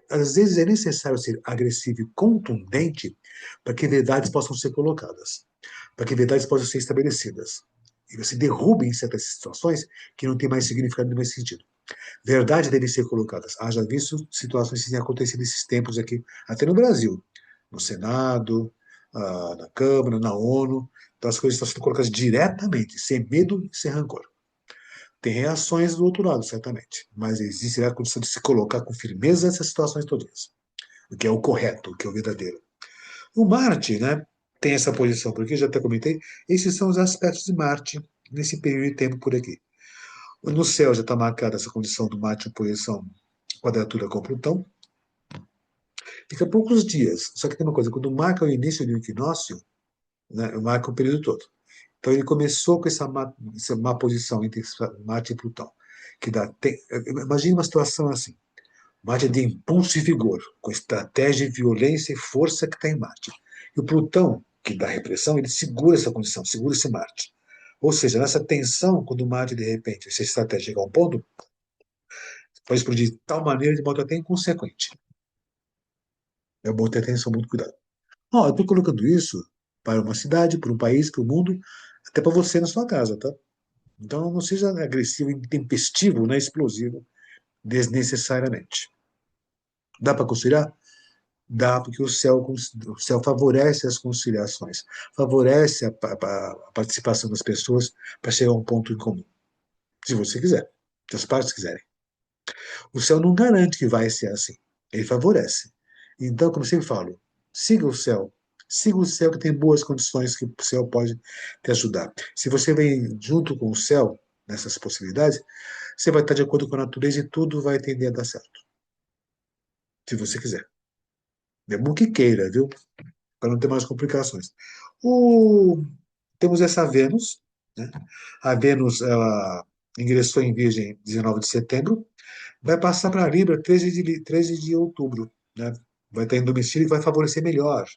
Às vezes é necessário ser agressivo e contundente para que verdades possam ser colocadas, para que verdades possam ser estabelecidas. E você derruba em certas situações que não tem mais significado nem mais sentido. Verdade deve ser colocadas. Haja visto situações que têm acontecido nesses tempos aqui, até no Brasil, no Senado, na Câmara, na ONU. Então as coisas estão sendo colocadas diretamente, sem medo e sem rancor. Tem reações do outro lado, certamente, mas existe a condição de se colocar com firmeza essas situações todas, o que é o correto, o que é o verdadeiro. O Marte, né, tem essa posição, porque eu já até comentei, esses são os aspectos de Marte nesse período de tempo por aqui. No céu já está marcada essa condição do Marte em posição quadratura com Plutão. Fica poucos dias. Só que tem uma coisa, quando marca o início do equinócio, né, marca o período todo. Então ele começou com essa má posição entre Marte e Plutão. Que dá, imagine uma situação assim. Marte é de impulso e vigor, com estratégia, violência e força que está em Marte. E o Plutão, que dá repressão, ele segura essa condição, segura esse Marte. Ou seja, nessa tensão, quando o Marte, de repente, essa estratégia chega a um ponto, pode explodir de tal maneira de modo até inconsequente. É bom ter atenção, muito cuidado. Ó, eu estou colocando isso para uma cidade, para um país, para o mundo, até para você na sua casa, tá? Então não seja agressivo, intempestivo, né, explosivo, desnecessariamente. Dá para conciliar? Dá, porque o céu favorece as conciliações, favorece a participação das pessoas para chegar a um ponto em comum, se você quiser, se as partes quiserem. O céu não garante que vai ser assim, ele favorece. Então, como eu sempre falo, siga o céu que tem boas condições que o céu pode te ajudar. Se você vem junto com o céu, nessas possibilidades, você vai estar de acordo com a natureza e tudo vai tender a dar certo, se você quiser. É bom que queira, viu? Para não ter mais complicações. O, temos essa Vênus, né? A Vênus, ela ingressou em Virgem 19 de setembro, vai passar para Libra 13 de outubro, né? Vai estar em domicílio e vai favorecer melhor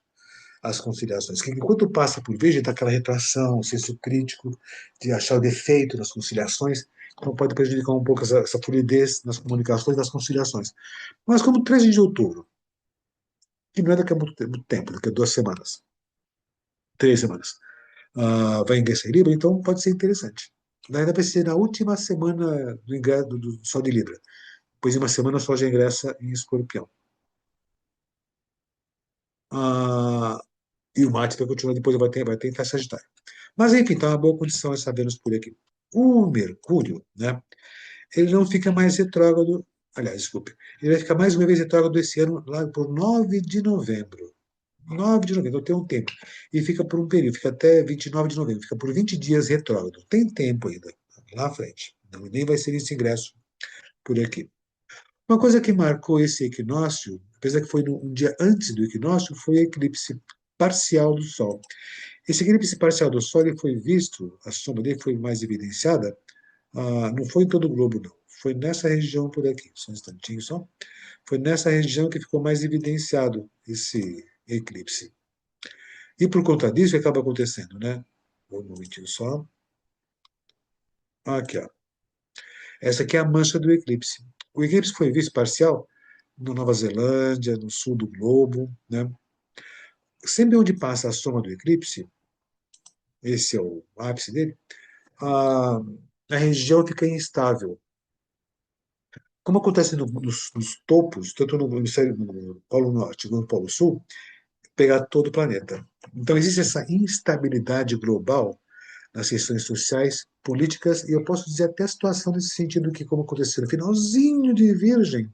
as conciliações. Que enquanto passa por Virgem, está aquela retração, senso crítico, de achar o defeito nas conciliações, então pode prejudicar um pouco essa fluidez nas comunicações, nas conciliações. Mas como 13 de outubro, que não é daqui a muito tempo, daqui a 2 semanas, 3 semanas, vai ingressar em Libra, então pode ser interessante. Ainda vai ser na última semana do ingresso do Sol de Libra. Depois de uma semana, o Sol já ingressa em Escorpião. Ah, e o Marte vai continuar, depois vai ter em Sagitário. Mas, enfim, está uma boa condição essa Vênus por aqui. O Mercúrio, né, ele não fica mais retrógrado, aliás, desculpe, ele vai ficar mais uma vez retrógrado esse ano, lá por 9 de novembro. 9 de novembro, então tem um tempo. E fica por um período, fica até 29 de novembro, fica por 20 dias retrógrado. Tem tempo ainda, lá à frente. Não, nem vai ser esse ingresso por aqui. Uma coisa que marcou esse equinócio, apesar que foi um dia antes do equinócio, foi o eclipse parcial do Sol. Esse eclipse parcial do Sol ele foi visto, a sombra dele foi mais evidenciada, não foi em todo o globo, não. Foi nessa região por aqui, só um instantinho só. Foi nessa região que ficou mais evidenciado esse eclipse. E por conta disso, o que acaba acontecendo, né? Um momentinho só. Aqui, ó. Essa aqui é a mancha do eclipse. O eclipse foi visto parcial na Nova Zelândia, no sul do globo, né? Sempre onde passa a soma do eclipse, esse é o ápice dele, a, a região fica instável. Como acontece nos topos, tanto no hemisfério no Polo Norte como no Polo Sul, pegar todo o planeta. Então existe essa instabilidade global nas questões sociais, políticas, e eu posso dizer até a situação nesse sentido que, como aconteceu no finalzinho de Virgem,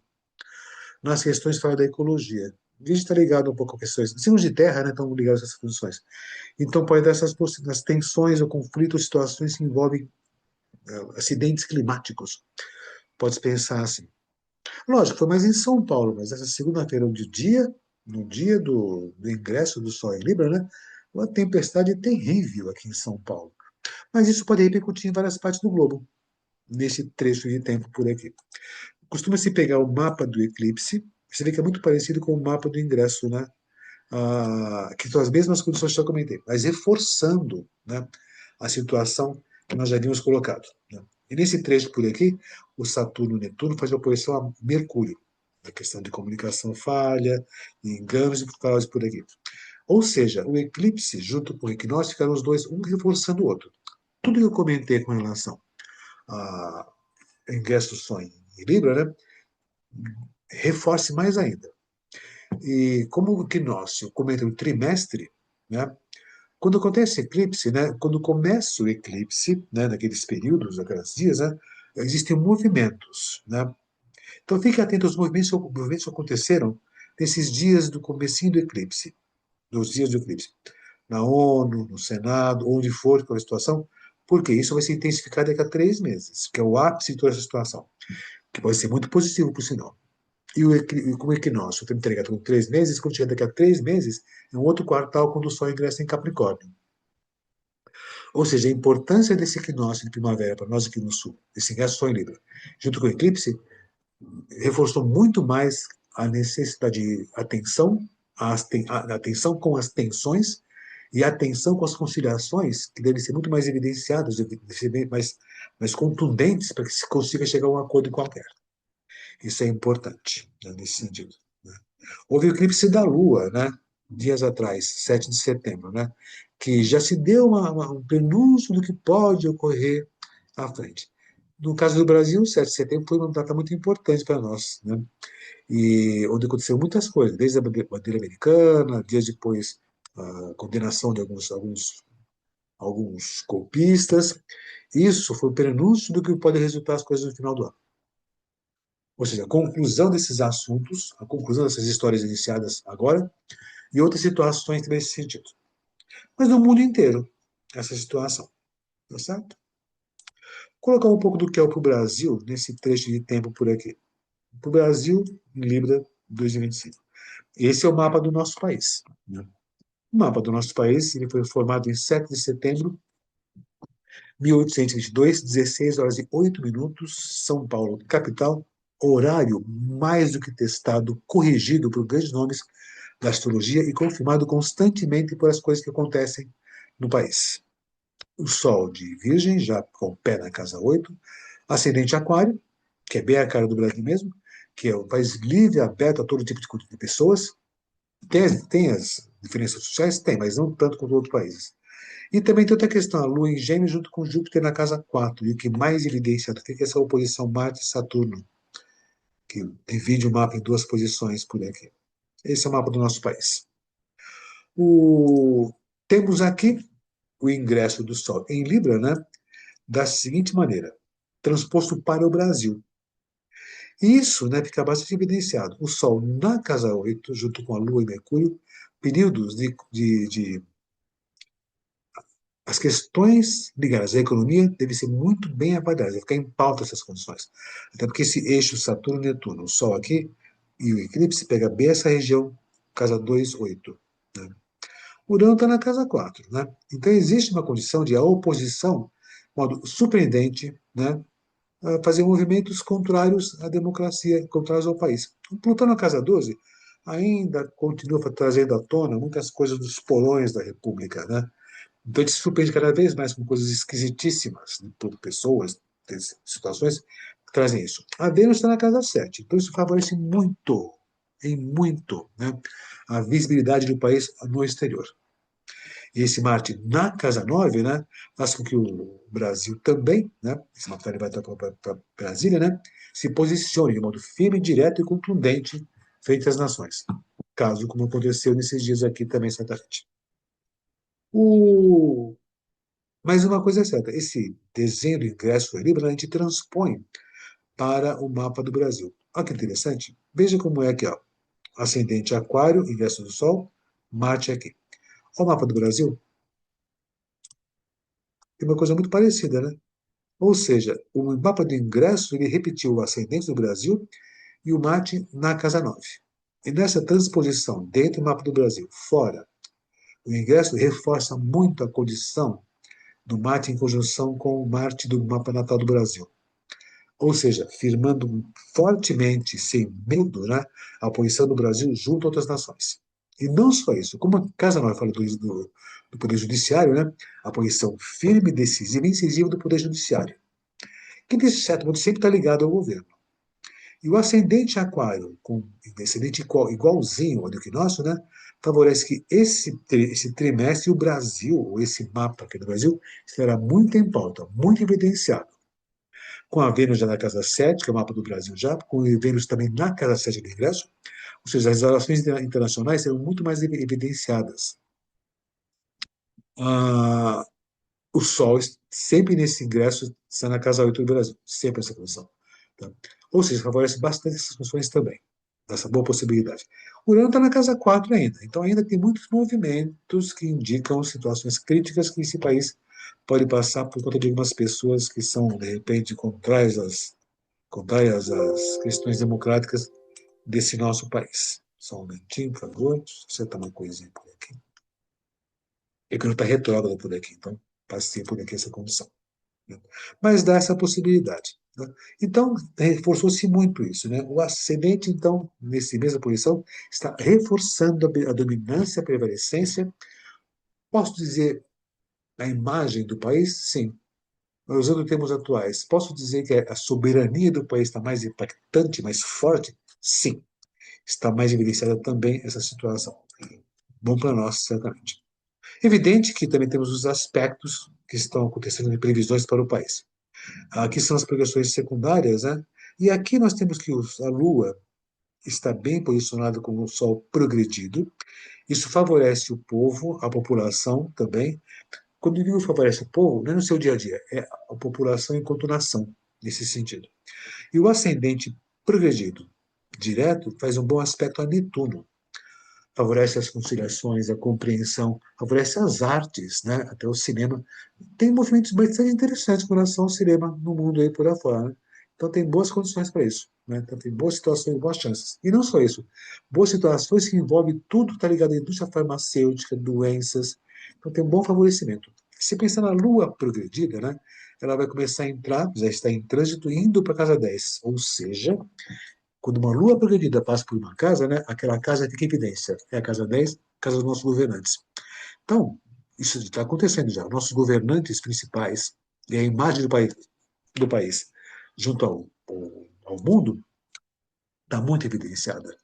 nas questões fora da ecologia. Virgem está ligado um pouco a questões, signos de terra, né, estão ligados a essas funções. Então pode dar essas tensões ou conflitos, situações que envolvem acidentes climáticos. Pode pensar assim. Lógico, foi mais em São Paulo, mas essa segunda-feira, no dia do ingresso do Sol em Libra, né, uma tempestade terrível aqui em São Paulo. Mas isso pode repercutir em várias partes do globo, nesse trecho de tempo por aqui. Costuma-se pegar o mapa do eclipse, você vê que é muito parecido com o mapa do ingresso, né? Que são as mesmas condições que eu comentei, mas reforçando, né, a situação que nós já havíamos colocado. Né? E nesse trecho por aqui, o Saturno e o Netuno fazem oposição a Mercúrio, a questão de comunicação falha, enganos e fraudes por aqui. Ou seja, o eclipse, junto com o equinócio, ficaram os dois, um reforçando o outro. Tudo que eu comentei com relação ao ingresso do Sol em Libra, né, reforce mais ainda. E como o equinócio comenta o trimestre, né, quando acontece eclipse, né, quando começa o eclipse, né, naqueles períodos, naqueles dias, né, existem movimentos, né? Então fique atento aos movimentos que aconteceram nesses dias do comecinho do eclipse, nos dias do eclipse, na ONU, no Senado, onde for, qual a situação, porque isso vai se intensificar daqui a 3 meses, que é o ápice de toda essa situação, que pode ser muito positivo, por sinal. E como equinócio, tem que com 3 meses, quando chegar daqui a 3 meses, é um outro quartal quando o Sol ingressa em Capricórnio. Ou seja, a importância desse equinócio de primavera para nós aqui no Sul, esse ingresso Sol em Libra, junto com o eclipse, reforçou muito mais a necessidade de atenção, a atenção com as tensões e a atenção com as conciliações, que devem ser muito mais evidenciadas, devem ser mais contundentes para que se consiga chegar a um acordo qualquer. Isso é importante, né, nesse sentido. Né? Houve o eclipse da Lua, né, dias atrás, 7 de setembro, né, que já se deu um prenúncio do que pode ocorrer à frente. No caso do Brasil, 7 de setembro foi uma data muito importante para nós, né, e onde aconteceu muitas coisas, desde a bandeira americana, dias depois a condenação de alguns golpistas. Isso foi o prenúncio do que pode resultar as coisas no final do ano. Ou seja, a conclusão desses assuntos, a conclusão dessas histórias iniciadas agora, e outras situações nesse sentido. Mas no mundo inteiro, essa situação. Tá certo? Colocar um pouco do que é para o Brasil nesse trecho de tempo por aqui. Para o Brasil, em Libra 2025. Esse é o mapa do nosso país. Né? O mapa do nosso país ele foi formado em 7 de setembro de 1822, 16 horas e 8 minutos, São Paulo, capital, horário mais do que testado, corrigido por grandes nomes da astrologia e confirmado constantemente por as coisas que acontecem no país. O Sol de Virgem, já com o pé na casa 8, ascendente Aquário, que é bem a cara do Brasil mesmo, que é um país livre, aberto a todo tipo de pessoas. Tem as diferenças sociais? Tem, mas não tanto quanto outros países. E também tem outra questão, a Lua em Gêmeos junto com Júpiter na casa 4, e o que mais evidenciado fica é essa oposição Marte-Saturno, que divide o mapa em duas posições por aqui. Esse é o mapa do nosso país. O... Temos aqui o ingresso do Sol em Libra, né, da seguinte maneira, transposto para o Brasil. Isso, né, fica bastante evidenciado. O Sol na casa 8, junto com a Lua e Mercúrio, períodos as questões ligadas à economia devem ser muito bem avaliadas, devem ficar em pauta essas condições. Até porque esse eixo Saturno-Netuno, o Sol aqui, e o eclipse pega bem essa região, casa 2, 8. Né? Urano está na casa 4. Né? Então existe uma condição de a oposição, de modo surpreendente, né, a fazer movimentos contrários à democracia, contrários ao país. O Plutão na casa 12 ainda continua trazendo à tona muitas coisas dos porões da República, né? Então, a gente se surpreende cada vez mais com coisas esquisitíssimas, né, por pessoas, situações que trazem isso. A Vênus está na casa 7, então isso favorece muito, em muito, né, a visibilidade do país no exterior. E esse Marte na casa 9, né, faz com que o Brasil também, né, esse Marte vai para Brasília, né, se posicione de modo firme, direto e contundente frente às nações. Caso como aconteceu nesses dias aqui também em Santa Fé. O Mas uma coisa é certa, esse desenho do ingresso livre a gente transpõe para o mapa do Brasil. Olha que interessante. Veja como é que ó, ascendente Aquário, ingresso do Sol, Marte aqui. Olha o mapa do Brasil, tem uma coisa muito parecida, né? Ou seja, o mapa do ingresso ele repetiu o ascendente do Brasil e o Marte na casa 9. E nessa transposição dentro do mapa do Brasil, fora, o ingresso reforça muito a condição do Marte em conjunção com o Marte do mapa natal do Brasil. Ou seja, firmando fortemente, sem medo, né, a posição do Brasil junto a outras nações. E não só isso, como a Casa Nova fala do Poder Judiciário, né, a posição firme, decisiva e incisiva do Poder Judiciário, que, de certo modo, sempre está ligado ao governo. E o ascendente aquário, com ascendente igualzinho ao do que nosso, né, favorece que esse trimestre o Brasil, ou esse mapa aqui do Brasil, estará muito em pauta, muito evidenciado com a Vênus já na casa 7, que é o mapa do Brasil já, com a Vênus também na casa 7 do ingresso, ou seja, as relações internacionais serão muito mais evidenciadas. Ah, o Sol sempre nesse ingresso está na casa 8 do Brasil, sempre essa posição. Tá? Ou seja, favorece bastante essas funções também, essa boa possibilidade. O Urano está na casa 4 ainda, então ainda tem muitos movimentos que indicam situações críticas que esse país pode passar por conta de algumas pessoas que são, de repente, contrárias às questões democráticas desse nosso país. Só um momentinho, por favor. Deixa eu acertar uma coisinha por aqui. É que não está retrógrado por aqui, então passei por aqui essa condição. Né? Mas dá essa possibilidade. Né? Então, reforçou-se muito isso. Né? O ascendente, então, nessa mesma posição, está reforçando a dominância, a prevalecência. Posso dizer a imagem do país? Sim. Usando termos atuais, posso dizer que a soberania do país está mais impactante, mais forte? Sim. Está mais evidenciada também essa situação. Bom para nós, certamente. Evidente que também temos os aspectos que estão acontecendo de previsões para o país. Aqui são as projeções secundárias, né? E aqui nós temos que a Lua está bem posicionada com o Sol progredido. Isso favorece o povo, a população também. Quando eu digo favorece o povo, não é no seu dia a dia, é a população enquanto nação, nesse sentido. E o ascendente progredido direto faz um bom aspecto a Netuno, favorece as conciliações, a compreensão, favorece as artes, né? Até o cinema. Tem movimentos bastante interessantes com relação ao cinema no mundo aí por afora, né? Então tem boas condições para isso, né? Então tem boas situações, boas chances. E não só isso, boas situações que envolvem tudo que está ligado à indústria farmacêutica, doenças. Então tem um bom favorecimento. Se pensar na Lua progredida, né? Ela vai começar a entrar, já está em trânsito, indo para a casa 10, ou seja, quando uma lua progredida passa por uma casa, né, aquela casa fica em evidência. É a casa 10, casa dos nossos governantes. Então, isso está acontecendo já. Nossos governantes principais e a imagem do país junto ao mundo está muito evidenciada.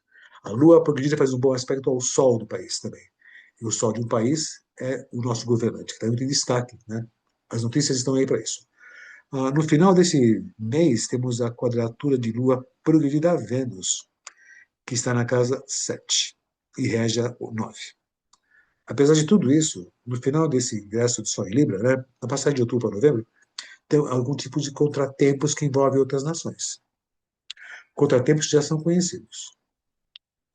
A lua progredida faz um bom aspecto ao sol do país também. E o sol de um país é o nosso governante, que está muito em destaque. Né? As notícias estão aí para isso. No final desse mês, temos a quadratura de lua progredida a Vênus, que está na casa 7 e rege o 9. Apesar de tudo isso, no final desse ingresso de Sol em Libra, né, na passagem de outubro para novembro, tem algum tipo de contratempos que envolvem outras nações. Contratempos que já são conhecidos.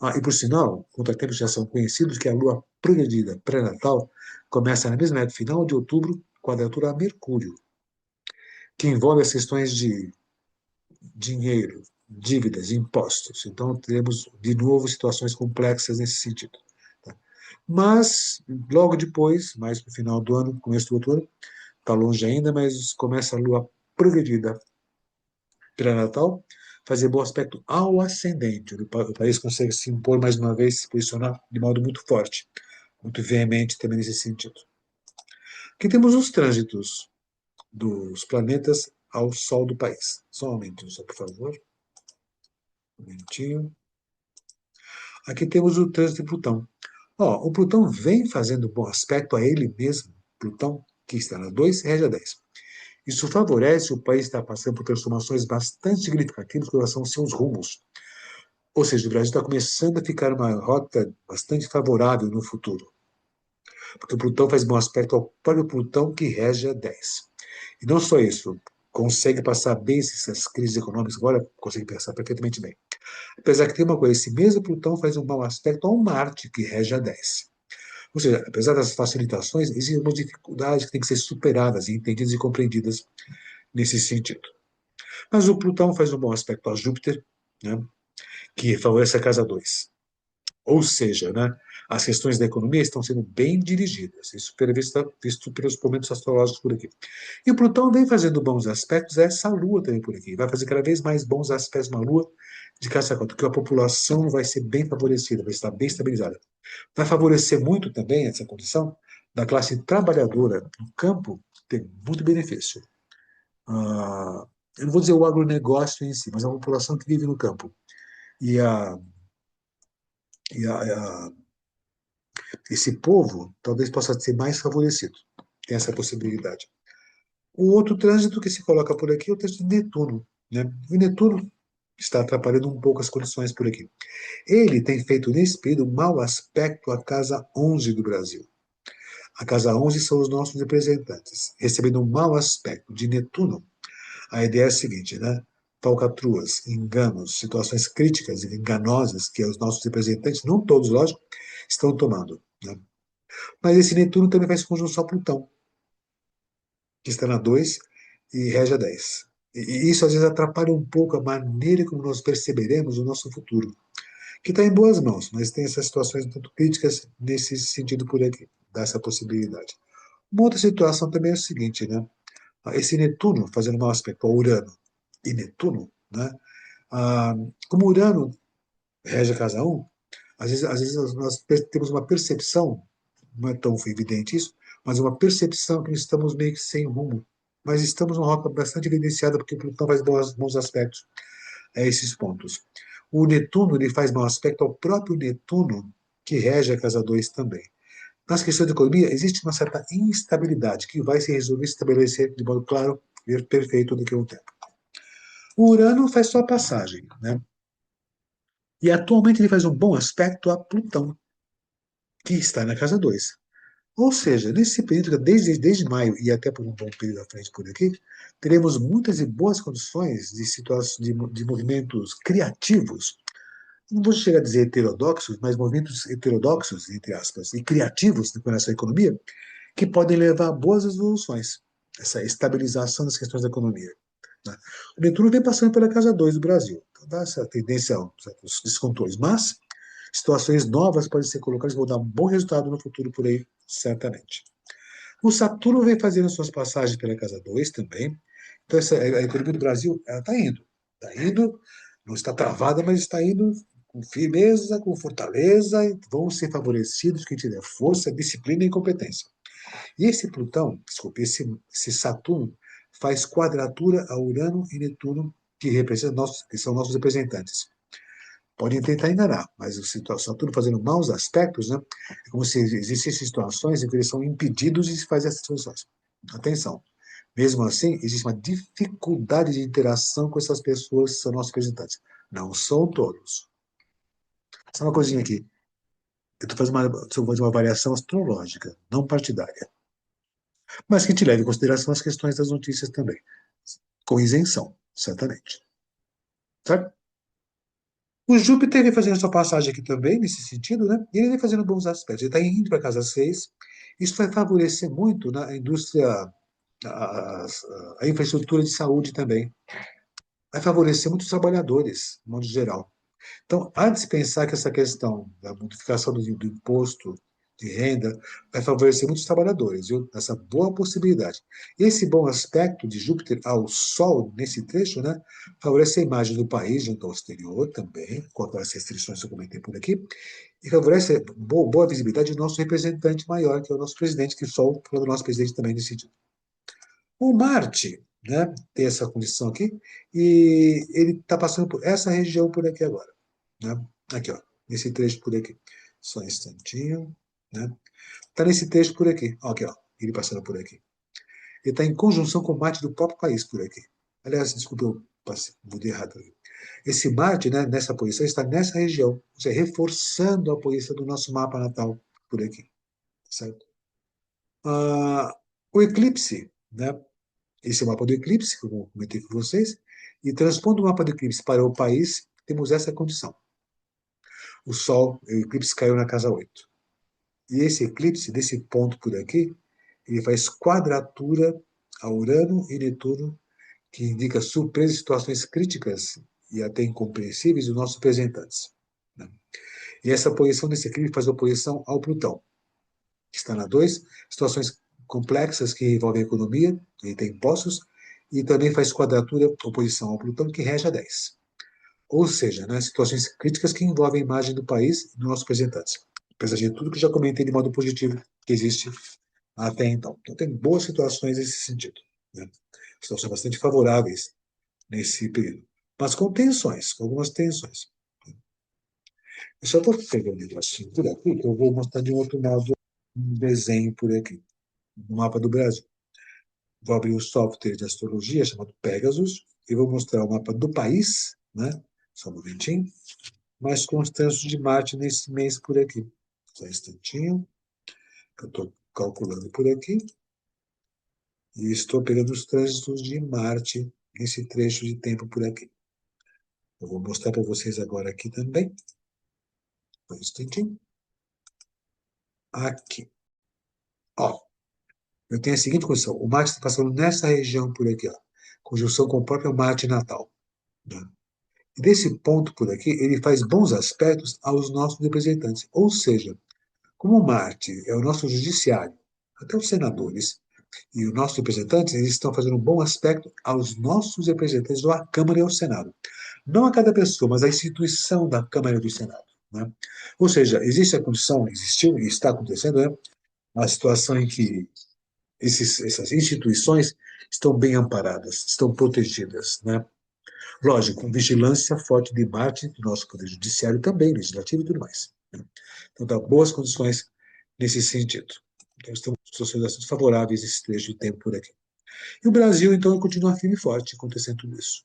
Ah, e por sinal, contratempos já são conhecidos que a lua progredida pré-natal começa na mesma época, final de outubro, quadratura a Mercúrio, que envolve as questões de dinheiro, dívidas, impostos. Então, teremos, de novo, situações complexas nesse sentido. Tá? Mas, logo depois, mais para o final do ano, começo do outro ano, está longe ainda, mas começa a lua progredida pré-natal, fazer bom aspecto ao ascendente. O país consegue se impor mais uma vez, se posicionar de modo muito forte, muito veemente também nesse sentido. Aqui temos os trânsitos dos planetas ao Sol do país. Só um momentinho, só por favor. Um minutinho. Aqui temos o trânsito de Plutão. Ó, o Plutão vem fazendo bom aspecto a ele mesmo. Plutão, que está na 2, rege a 10. Isso favorece o país estar passando por transformações bastante significativas com relação aos seus rumos. Ou seja, o Brasil está começando a ficar uma rota bastante favorável no futuro. Porque o Plutão faz bom aspecto ao próprio Plutão que rege a 10. E não só isso, consegue passar bem essas crises econômicas agora, consegue passar perfeitamente bem. Apesar que tem uma coisa, esse mesmo Plutão faz um mau aspecto ao Marte, que rege a 10. Ou seja, apesar das facilitações, existem algumas dificuldades que têm que ser superadas, entendidas e compreendidas nesse sentido. Mas o Plutão faz um bom aspecto a Júpiter, né, que favorece a casa 2. Ou seja, né, as questões da economia estão sendo bem dirigidas, isso visto pelos momentos astrológicos por aqui. E o Plutão vem fazendo bons aspectos a essa Lua também por aqui, vai fazer cada vez mais bons aspectos na Lua de casa conta, que a população vai ser bem favorecida, vai estar bem estabilizada. Vai favorecer muito também essa condição da classe trabalhadora no campo, tem muito benefício. Ah, eu não vou dizer o agronegócio em si, mas a população que vive no campo. E, a, e esse povo talvez possa ser mais favorecido. Tem essa possibilidade. O outro trânsito que se coloca por aqui é o trânsito de Netuno. Né? O Netuno está atrapalhando um pouco as condições por aqui. Ele tem feito nesse período um mau aspecto à casa 11 do Brasil. A casa 11 são os nossos representantes, recebendo um mau aspecto de Netuno. A ideia é a seguinte, né? Falcatruas, enganos, situações críticas e enganosas que os nossos representantes, não todos, lógico, estão tomando. Né? Mas esse Netuno também faz conjunção a Plutão, que está na 2 e rege a 10. E isso às vezes atrapalha um pouco a maneira como nós perceberemos o nosso futuro, que está em boas mãos, mas tem essas situações muito críticas nesse sentido por aqui, dá essa possibilidade. Uma outra situação também é o seguinte, né? Esse Netuno fazendo mau aspecto ao Urano e Netuno, né? Ah, como Urano rege a casa 1, às vezes nós temos uma percepção, não é tão evidente isso, mas uma percepção que estamos meio que sem rumo. Mas estamos numa rota bastante evidenciada porque o Plutão faz bons aspectos a esses pontos. O Netuno ele faz mau aspecto ao próprio Netuno, que rege a casa 2 também. Nas questões de economia, existe uma certa instabilidade que vai se resolver, se estabelecer de modo claro e perfeito daqui a um tempo. O Urano faz sua passagem, né? E atualmente ele faz um bom aspecto a Plutão, que está na casa 2. Ou seja, nesse período, desde maio e até por um bom período à frente por aqui, teremos muitas e boas condições de situações de movimentos criativos, não vou chegar a dizer heterodoxos, mas movimentos heterodoxos, entre aspas, e criativos com essa economia, que podem levar a boas resoluções, essa estabilização das questões da economia. Né? O Netuno vem passando pela casa 2 do Brasil, então dá essa tendência a certos descontroles, mas situações novas podem ser colocadas e vão dar um bom resultado no futuro por aí, certamente. O Saturno vem fazendo suas passagens pela casa 2 também, então a economia do Brasil está indo, não está travada, mas está indo com firmeza, com fortaleza, e vão ser favorecidos quem tiver força, disciplina e competência. E esse Plutão, desculpe, esse Saturno faz quadratura a Urano e Netuno, que são nossos representantes. Podem tentar enganar, mas o Saturno fazendo maus aspectos, né, é como se existissem situações em que eles são impedidos de fazer essas situações. Atenção. Mesmo assim, existe uma dificuldade de interação com essas pessoas que são nossos representantes. Não são todos. Só uma coisinha aqui. Eu estou fazendo uma avaliação astrológica, não partidária. Mas que te leve em consideração as questões das notícias também. Com isenção, certamente. Certo? O Júpiter vem fazendo sua passagem aqui também, nesse sentido, né? E ele vem fazendo bons aspectos. Ele está indo para a casa 6. Isso vai favorecer muito na indústria, a, a infraestrutura de saúde também. Vai favorecer muitos trabalhadores, de modo geral. Então, há de se pensar que essa questão da modificação do imposto de renda vai favorecer muitos trabalhadores, viu? Essa boa possibilidade. Esse bom aspecto de Júpiter ao Sol, nesse trecho, né, favorece a imagem do país junto ao exterior também, quanto às restrições que eu comentei por aqui, e favorece boa visibilidade do nosso representante maior, que é o nosso presidente, que o Sol fala do nosso presidente também nesse sentido. O Marte, né, tem essa condição aqui, e ele está passando por essa região por aqui agora. Né? Aqui, ó, nesse trecho por aqui. Só um instantinho. Né? Está nesse trecho por aqui. Ó, aqui, ó, ele passando por aqui. Ele está em conjunção com o Marte do próprio país por aqui. Aliás, desculpe, eu mudei errado. Esse Marte, né, nessa posição, está nessa região, ou seja, reforçando a posição do nosso mapa natal por aqui. Certo? Ah, o eclipse, né? Esse é o mapa do eclipse, que eu comentei com vocês, e transpondo o mapa do eclipse para o país, temos essa condição. O Sol, o eclipse caiu na casa 8. E esse eclipse, desse ponto por aqui, ele faz quadratura a Urano e Netuno, que indica surpresas e situações críticas e até incompreensíveis dos nossos representantes. Né? E essa posição desse eclipse faz oposição ao Plutão, que está na 2, situações complexas que envolvem a economia, ele tem impostos, e também faz quadratura, oposição ao Plutão, que rege a 10. Ou seja, né, situações críticas que envolvem a imagem do país e dos nossos representantes. Apesar de tudo que já comentei de modo positivo que existe até então. Então, tem boas situações nesse sentido. Né? Situações bastante favoráveis nesse período. Mas com tensões, com algumas tensões. Eu só vou pegar um negocinho por aqui, que eu vou mostrar de um outro modo um desenho por aqui, no mapa do Brasil. Vou abrir o software de astrologia chamado Pegasus e vou mostrar o mapa do país, né? Só um momentinho. Mas com os trânsitos de Marte nesse mês por aqui. Só um instantinho, que eu estou calculando por aqui. E estou pegando os trânsitos de Marte nesse trecho de tempo por aqui. Eu vou mostrar para vocês agora aqui também. Um instantinho. Aqui. Ó, eu tenho a seguinte condição. O Marte está passando nessa região por aqui, ó. Conjunção com o próprio Marte natal. Né? E desse ponto por aqui, ele faz bons aspectos aos nossos representantes. Ou seja, como Marte é o nosso judiciário, até os senadores e os nossos representantes, eles estão fazendo um bom aspecto aos nossos representantes da Câmara e ao Senado. Não a cada pessoa, mas à instituição da Câmara e do Senado. Né? Ou seja, existe a condição, existiu e está acontecendo, né? A situação em que essas instituições estão bem amparadas, estão protegidas. Né? Lógico, com vigilância forte de Marte, do nosso Poder Judiciário também, Legislativo e tudo mais. Né? Então, dá boas condições nesse sentido. Então, estamos situações bastante favoráveis esse trecho de tempo por aqui. E o Brasil, então, continua firme e forte acontecendo tudo isso.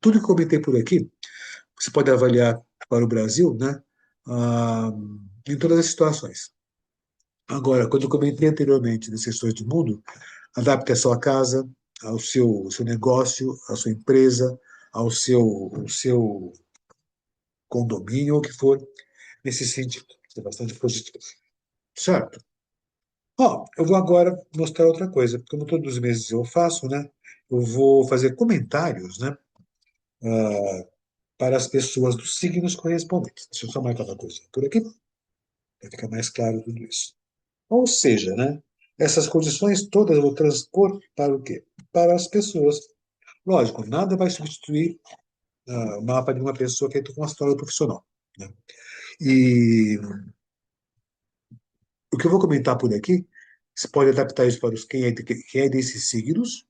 Tudo que eu comentei por aqui, você pode avaliar para o Brasil, né, ah, em todas as situações. Agora, quando eu comentei anteriormente das questões do mundo, adapte a sua casa, ao seu negócio, à sua empresa, ao seu condomínio, ou o que for, nesse sentido. É bastante positivo. Certo? Ó, eu vou agora mostrar outra coisa. Como todos os meses eu faço, né? Eu vou fazer comentários, né? Para as pessoas dos signos correspondentes. Deixa eu só marcar uma coisa por aqui, para ficar mais claro tudo isso. Ou seja, né? Essas condições todas eu vou transpor para o quê? Para as pessoas. Lógico, nada vai substituir o mapa de uma pessoa que é com uma história profissional. Né? E o que eu vou comentar por aqui, você pode adaptar isso para quem é desses signos,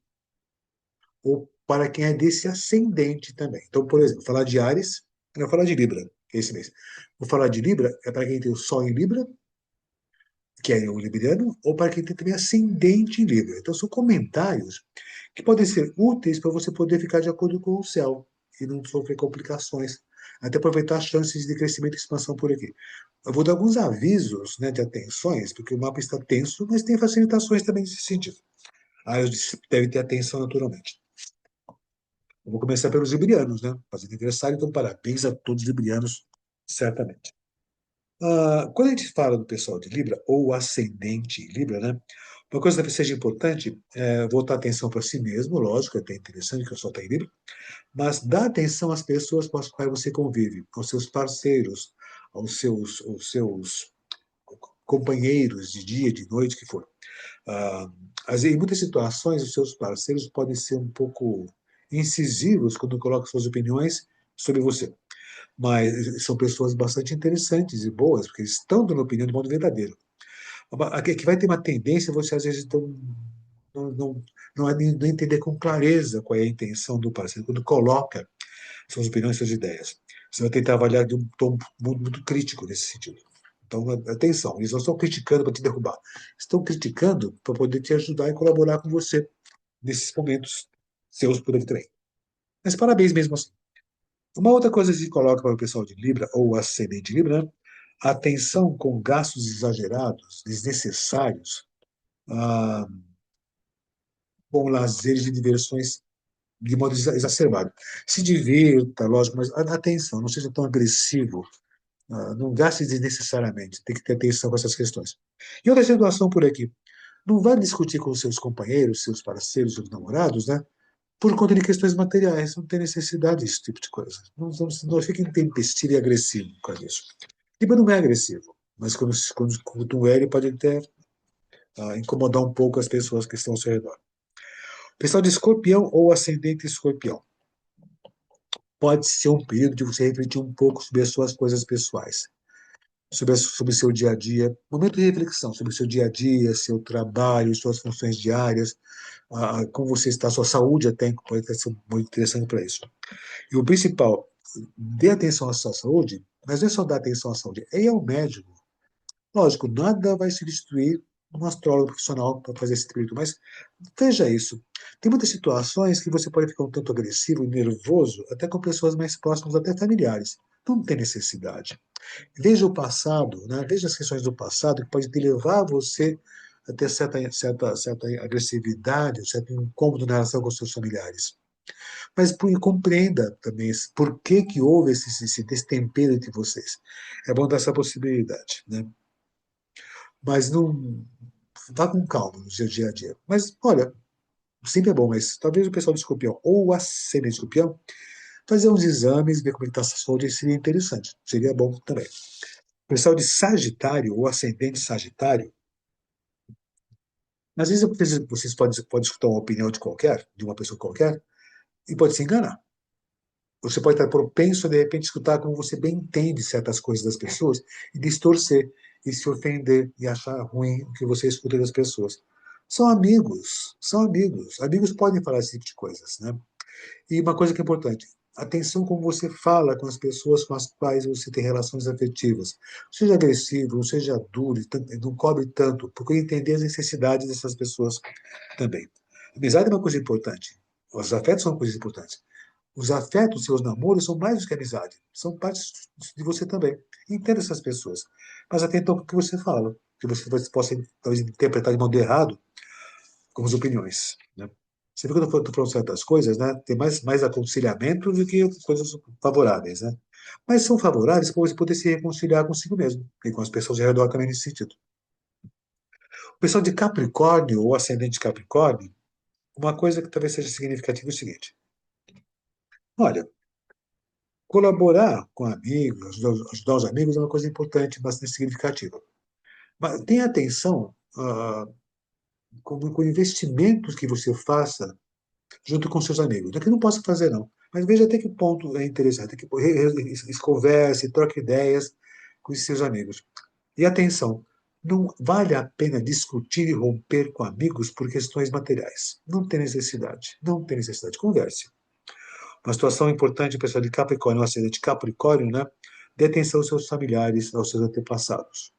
ou para quem é desse ascendente também. Então, por exemplo, falar de Áries, eu vou falar de Libra, que é esse mês. Vou falar de Libra, é para quem tem o Sol em Libra, que é o libriano, ou para quem tem também ascendente em Libra. Então, são comentários que podem ser úteis para você poder ficar de acordo com o céu e não sofrer complicações, até aproveitar as chances de crescimento e expansão por aqui. Eu vou dar alguns avisos, né, de atenções, porque o mapa está tenso, mas tem facilitações também nesse sentido. Áreas deve ter atenção naturalmente. Eu vou começar pelos librianos, né? Fazendo aniversário, então parabéns a todos os librianos, certamente. Quando a gente fala do pessoal de Libra, ou ascendente em Libra, né? Uma coisa que seja importante é voltar a atenção para si mesmo, lógico, é até interessante que o pessoal está em Libra, mas dá atenção às pessoas com as quais você convive, aos seus parceiros, aos seus companheiros de dia, de noite, que for. Ah, em muitas situações, os seus parceiros podem ser um pouco incisivos quando colocam suas opiniões sobre você, mas são pessoas bastante interessantes e boas, porque eles estão dando opinião de modo verdadeiro. Que vai ter uma tendência, você às vezes não, não, não entender com clareza qual é a intenção do parceiro, quando coloca suas opiniões, suas ideias. Você vai tentar avaliar de um tom muito crítico nesse sentido. Então, atenção, eles não estão criticando para te derrubar. Estão criticando para poder te ajudar e colaborar com você nesses momentos seus por aí também. Mas parabéns mesmo assim. Uma outra coisa que se coloca para o pessoal de Libra, ou ascendente Libra, né? Atenção com gastos exagerados, desnecessários, ah, com lazeres e diversões de modo exacerbado. Se divirta, lógico, mas atenção, não seja tão agressivo. Não gaste desnecessariamente, tem que ter atenção com essas questões. E outra situação por aqui, não vá discutir com seus companheiros, seus parceiros, seus namorados, né? Por conta de questões materiais, não tem necessidade desse tipo de coisa. Não fique intempestivo e agressivo por causa disso. Tipo, não é agressivo, mas quando é, ele pode até incomodar um pouco as pessoas que estão ao seu redor. Pessoal de escorpião ou ascendente escorpião. Pode ser um período de você refletir um pouco sobre as suas coisas pessoais, sobre o seu dia a dia, momento de reflexão sobre o seu dia a dia, seu trabalho, suas funções diárias, como você está, sua saúde até pode ser muito interessante para isso. E o principal, dê atenção à sua saúde, mas não é só dar atenção à saúde, é ir ao médico. Lógico, nada vai substituir um astrólogo profissional para fazer esse espírito, mas veja isso. Tem muitas situações que você pode ficar um tanto agressivo e nervoso, até com pessoas mais próximas, até familiares. Não tem necessidade. Veja o passado, né? Veja as questões do passado que pode te levar você a ter certa agressividade, certo incômodo na relação com os seus familiares. Mas compreenda também por que houve esse destempero entre vocês. É bom dar essa possibilidade, né? Mas não vá com calma no seu dia a dia. Mas, olha, sempre é bom, mas talvez o pessoal do escorpião ou a cena de escorpião fazer uns exames, ver como está a saúde seria interessante. Seria bom também. O pessoal de Sagitário ou ascendente Sagitário, às vezes vocês podem escutar uma opinião de uma pessoa qualquer, e pode se enganar. Você pode estar propenso a, de repente, escutar como você bem entende certas coisas das pessoas e distorcer, e se ofender, e achar ruim o que você escuta das pessoas. São amigos, são amigos. Amigos podem falar esse tipo de coisas, né? E uma coisa que é importante, atenção como você fala com as pessoas com as quais você tem relações afetivas. Seja agressivo, não seja duro, não cobre tanto, procure entender as necessidades dessas pessoas também. Amizade é uma coisa importante. Os afetos são coisas importantes. Os afetos, seus namoros, são mais do que amizade. São partes de você também. Entenda essas pessoas. Mas atenta ao que você fala, que você possa talvez interpretar de modo errado como as opiniões. Né? Você vê que eu estou falando certas coisas, né? Tem mais aconselhamento do que coisas favoráveis, né? Mas são favoráveis para você poder se reconciliar consigo mesmo e com as pessoas ao redor também nesse sentido. O pessoal de Capricórnio ou ascendente de Capricórnio, uma coisa que talvez seja significativa é o seguinte: olha, colaborar com amigos, ajudar os amigos é uma coisa importante, bastante significativa. Mas tenha atenção com investimentos que você faça junto com seus amigos. Não é que não possa fazer, não. Mas veja até que ponto é interessante. Que converse, troque ideias com os seus amigos. E atenção, não vale a pena discutir e romper com amigos por questões materiais. Não tem necessidade. Não tem necessidade. Converse. Uma situação importante, pessoal de Capricórnio, um ascendente Capricórnio, né? Dê atenção aos seus familiares, aos seus antepassados.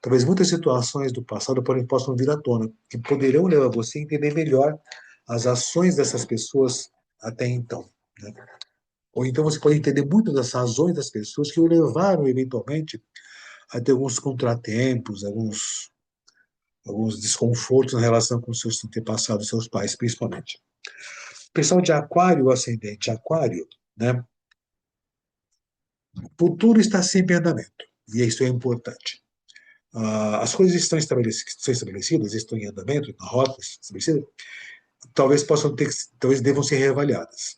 Talvez muitas situações do passado possam vir à tona, que poderão levar você a entender melhor as ações dessas pessoas até então. Né? Ou então você pode entender muito das razões das pessoas que o levaram, eventualmente, a ter alguns contratempos, alguns desconfortos na relação com seus antepassados, seus pais, principalmente. Pessoal de aquário, ascendente aquário, né? O futuro está sempre em andamento. E isso é importante. As coisas estão estabelecidas, estão em andamento, na rota estabelecida, talvez possam ter, talvez devam ser reavaliadas.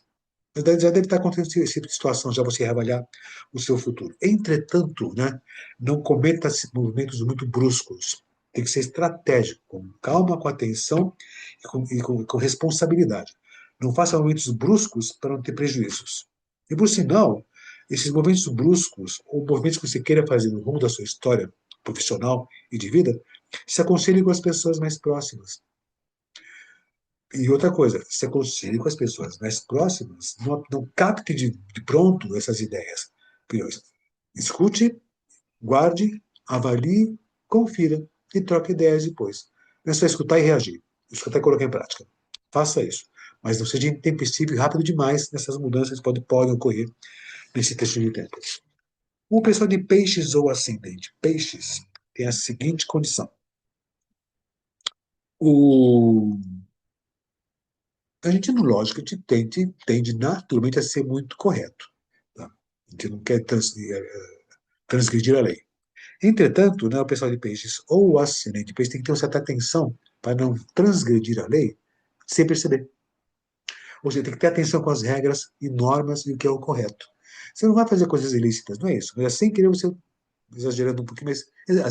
Mas já deve estar acontecendo esse tipo de situação, já você reavaliar o seu futuro. Entretanto, né, não cometa movimentos muito bruscos. Tem que ser estratégico, com calma, com atenção e com responsabilidade. Não faça movimentos bruscos para não ter prejuízos. E, por sinal, esses movimentos bruscos, ou movimentos que você queira fazer no rumo da sua história profissional e de vida, se aconselhe com as pessoas mais próximas. E outra coisa, se aconselhe com as pessoas mais próximas, não capte de pronto essas ideias. Opiniões. Escute, guarde, avalie, confira e troque ideias depois. Não é só escutar e reagir. Escutar e colocar em prática. Faça isso. Mas não seja intempestivo e rápido demais nessas mudanças que podem ocorrer nesse trecho de tempo. O pessoal de peixes ou ascendente peixes tem a seguinte condição. O A gente, no lógico, a gente tende naturalmente a ser muito correto. Tá? A gente não quer transgredir a lei. Entretanto, né, o pessoal de peixes ou o ascendente de peixes tem que ter uma certa atenção para não transgredir a lei sem perceber. Ou seja, tem que ter atenção com as regras e normas e o que é o correto. Você não vai fazer coisas ilícitas, não é isso. Mas sem querer você, exagerando um pouquinho, mas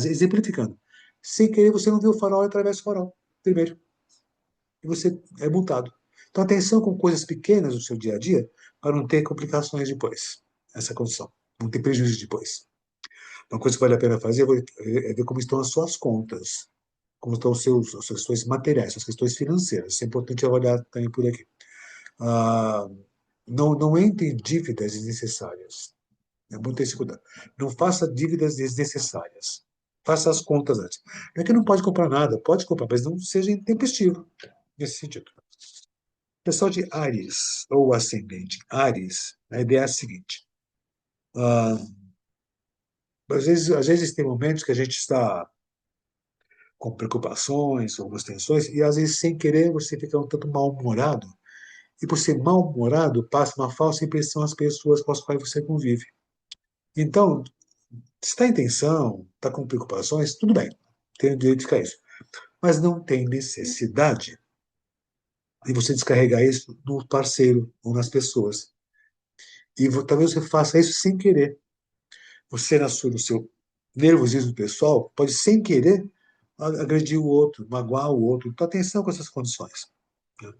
exemplificando, sem querer você não vê o farol e atravessa o farol vermelho. E você é multado. Então, atenção com coisas pequenas no seu dia a dia para não ter complicações depois. Essa condição. Não ter prejuízo depois. Uma coisa que vale a pena fazer é ver como estão as suas contas, como estão as suas questões materiais, suas questões financeiras. Isso é importante avaliar também por aqui. Ah, não entre em dívidas desnecessárias. É muito esse cuidado. Não faça dívidas desnecessárias. Faça as contas antes. Não é que não pode comprar nada, pode comprar, mas não seja intempestivo nesse sentido. Pessoal de Áries, ou ascendente Áries, a ideia é a seguinte: ah, às vezes tem momentos que a gente está com preocupações, ou algumas tensões, e às vezes, sem querer, você fica um tanto mal-humorado, e por ser mal-humorado, passa uma falsa impressão às pessoas com as quais você convive. Então, se está em tensão, está com preocupações, tudo bem, tem o direito de ficar isso. Mas não tem necessidade de você descarregar isso no parceiro ou nas pessoas. E talvez você faça isso sem querer. Você, no seu nervosismo pessoal, pode, sem querer, agredir o outro, magoar o outro. Então, atenção com essas condições. Né?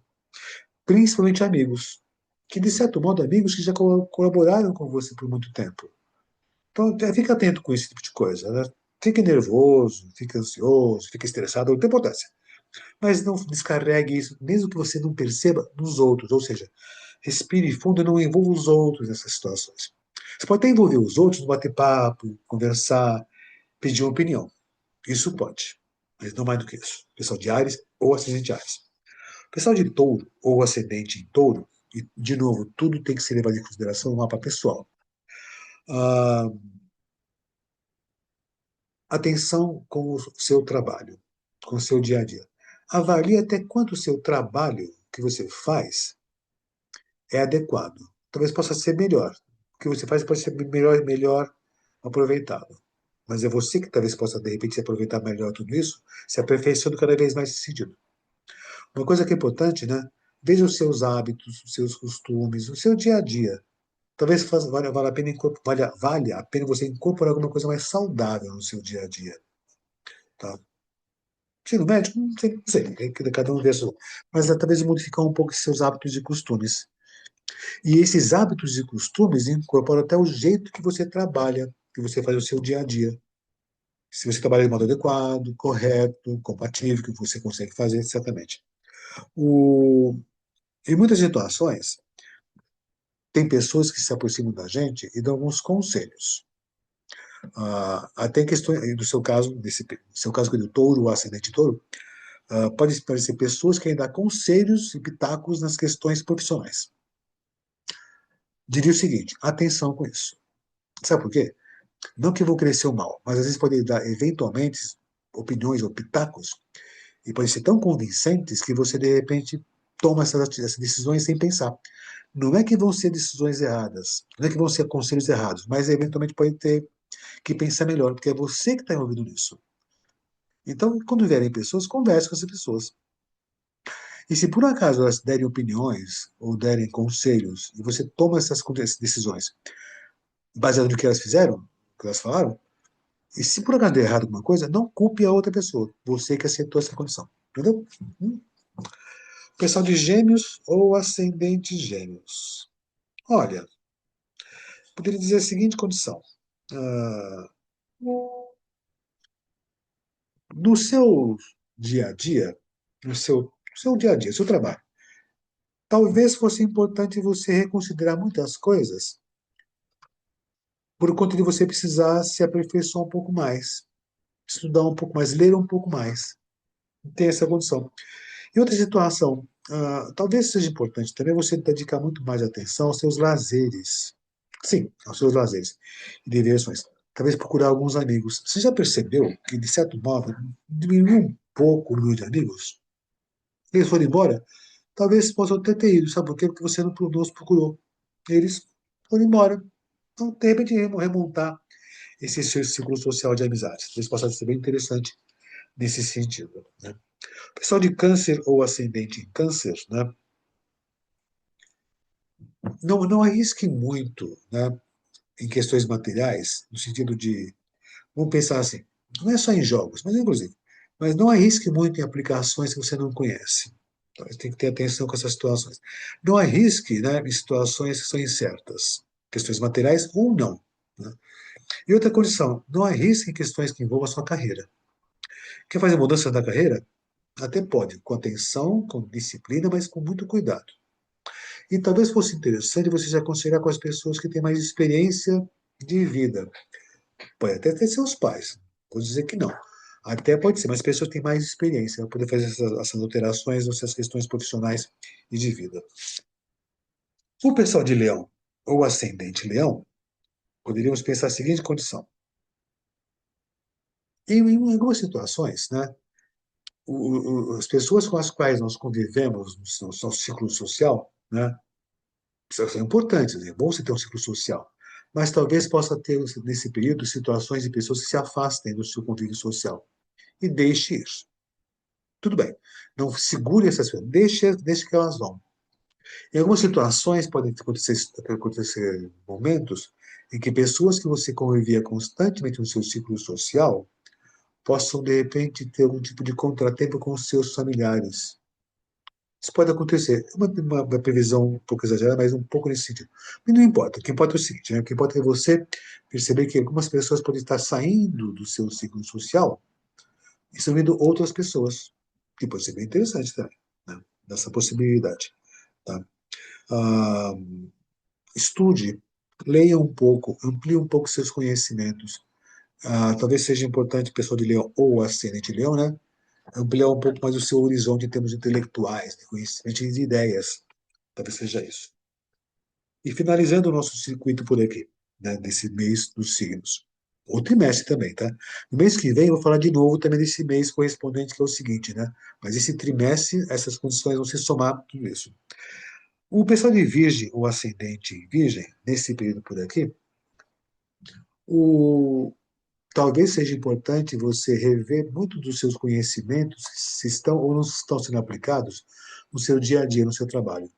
Principalmente amigos, que, de certo modo, amigos que já colaboraram com você por muito tempo. Então, fica atento com esse tipo de coisa. Né? Fique nervoso, fique ansioso, fique estressado, não tem importância. Mas não descarregue isso, mesmo que você não perceba, nos outros. Ou seja, respire fundo e não envolva os outros nessas situações. Você pode até envolver os outros no bater papo, conversar, pedir uma opinião. Isso pode, mas não mais do que isso. Pessoal de Ares ou ascendente de Ares. Pessoal de Touro ou ascendente em Touro, e de novo, tudo tem que ser levado em consideração no mapa pessoal. Ah, atenção com o seu trabalho, com o seu dia a dia. Avalie até quanto o seu trabalho que você faz é adequado. Talvez possa ser melhor. O que você faz pode ser melhor aproveitado. Mas é você que talvez possa, de repente, se aproveitar melhor tudo isso, se aperfeiçoando cada vez mais nesse sentido. Uma coisa que é importante, né? Veja os seus hábitos, os seus costumes, o seu dia a dia. Talvez valha a pena valha a pena você incorporar alguma coisa mais saudável no seu dia a dia. Tá? Ensino médico, não sei, cada um vê a sua. Mas talvez modificar um pouco seus hábitos e costumes. E esses hábitos e costumes incorporam até o jeito que você trabalha, que você faz o seu dia a dia. Se você trabalha de modo adequado, correto, compatível, que você consegue fazer, certamente. O, em muitas situações, tem pessoas que se aproximam da gente e dão alguns conselhos. Até questões, do seu caso, seu caso que é do touro, o ascendente touro, pode parecer pessoas que ainda dão conselhos e pitacos nas questões profissionais. Diria o seguinte, atenção com isso. Sabe por quê? Não que vou querer ser o mal, mas às vezes pode dar, eventualmente, opiniões ou pitacos, e podem ser tão convincentes que você, de repente, toma essas decisões sem pensar. Não é que vão ser decisões erradas, não é que vão ser conselhos errados, mas eventualmente pode ter que pensar melhor, porque é você que está envolvido nisso. Então, quando vierem pessoas, converse com essas pessoas. E se por acaso elas derem opiniões ou derem conselhos, e você toma essas decisões baseado no que elas fizeram, no que elas falaram, e se por acaso der errado alguma coisa, não culpe a outra pessoa. Você que aceitou essa condição. Entendeu? Pessoal de Gêmeos ou ascendente Gêmeos. Olha, poderia dizer a seguinte condição. Ah, no seu dia a dia, no seu dia a dia, seu trabalho, talvez fosse importante você reconsiderar muitas coisas por conta de você precisar se aperfeiçoar um pouco mais, estudar um pouco mais, ler um pouco mais. Tem essa condição. E outra situação, talvez seja importante também você dedicar muito mais atenção aos seus lazeres. Sim, aos seus lazeres e diversões. Talvez procurar alguns amigos. Você já percebeu que, de certo modo, diminuiu um pouco o número de amigos? Eles foram embora? Talvez possam até ter ido. Sabe por quê? Porque você não os procurou. Eles foram embora. Então, de repente, remontar esse seu ciclo social de amizades. Talvez possa ser bem interessante nesse sentido, né? Pessoal de câncer ou ascendente em câncer, né? Não arrisque muito, né, em questões materiais, no sentido de, vamos pensar assim, não é só em jogos, mas inclusive, mas não arrisque muito em aplicações que você não conhece. Então, você tem que ter atenção com essas situações. Não arrisque, né, em situações que são incertas, questões materiais ou não, né? E outra condição, não arrisque em questões que envolvam a sua carreira. Quer fazer mudança da carreira? Até pode, com atenção, com disciplina, mas com muito cuidado. E talvez fosse interessante você se aconselhar com as pessoas que têm mais experiência de vida. Pode até ter seus pais, vou dizer que não. Até pode ser, mas pessoas que têm mais experiência para poder fazer essas alterações nessas questões profissionais e de vida. O pessoal de Leão ou ascendente Leão, poderíamos pensar a seguinte condição. Em algumas situações, né, as pessoas com as quais nós convivemos no nosso ciclo social, né, são importantes, é bom você ter um ciclo social. Mas talvez possa ter, nesse período, situações de pessoas que se afastem do seu convívio social. E deixe ir. Tudo bem. Não segure essas pessoas. Deixe que elas vão. Em algumas situações podem acontecer momentos em que pessoas que você convivia constantemente no seu ciclo social possam, de repente, ter algum tipo de contratempo com os seus familiares. Isso pode acontecer. É uma previsão um pouco exagerada, mas um pouco nesse sentido. Mas não importa. O que importa é o seguinte, né? O que importa é você perceber que algumas pessoas podem estar saindo do seu ciclo social e estão vindo outras pessoas. Que pode ser bem interessante também, né? Dessa possibilidade. Tá? Ah, estude, leia um pouco, amplie um pouco seus conhecimentos. Talvez seja importante, pessoal de Leão ou ascendente de Leão, né? Ampliar um pouco mais o seu horizonte em termos intelectuais, de conhecimento e de ideias. Talvez seja isso. E finalizando o nosso circuito por aqui, né, desse mês dos signos. O trimestre também, tá? No mês que vem eu vou falar de novo também desse mês correspondente, que é o seguinte, né? Mas esse trimestre, essas condições vão se somar tudo isso. O pessoal de Virgem, ou ascendente em Virgem, nesse período por aqui, o, talvez seja importante você rever muito dos seus conhecimentos, se estão ou não estão sendo aplicados no seu dia a dia, no seu trabalho.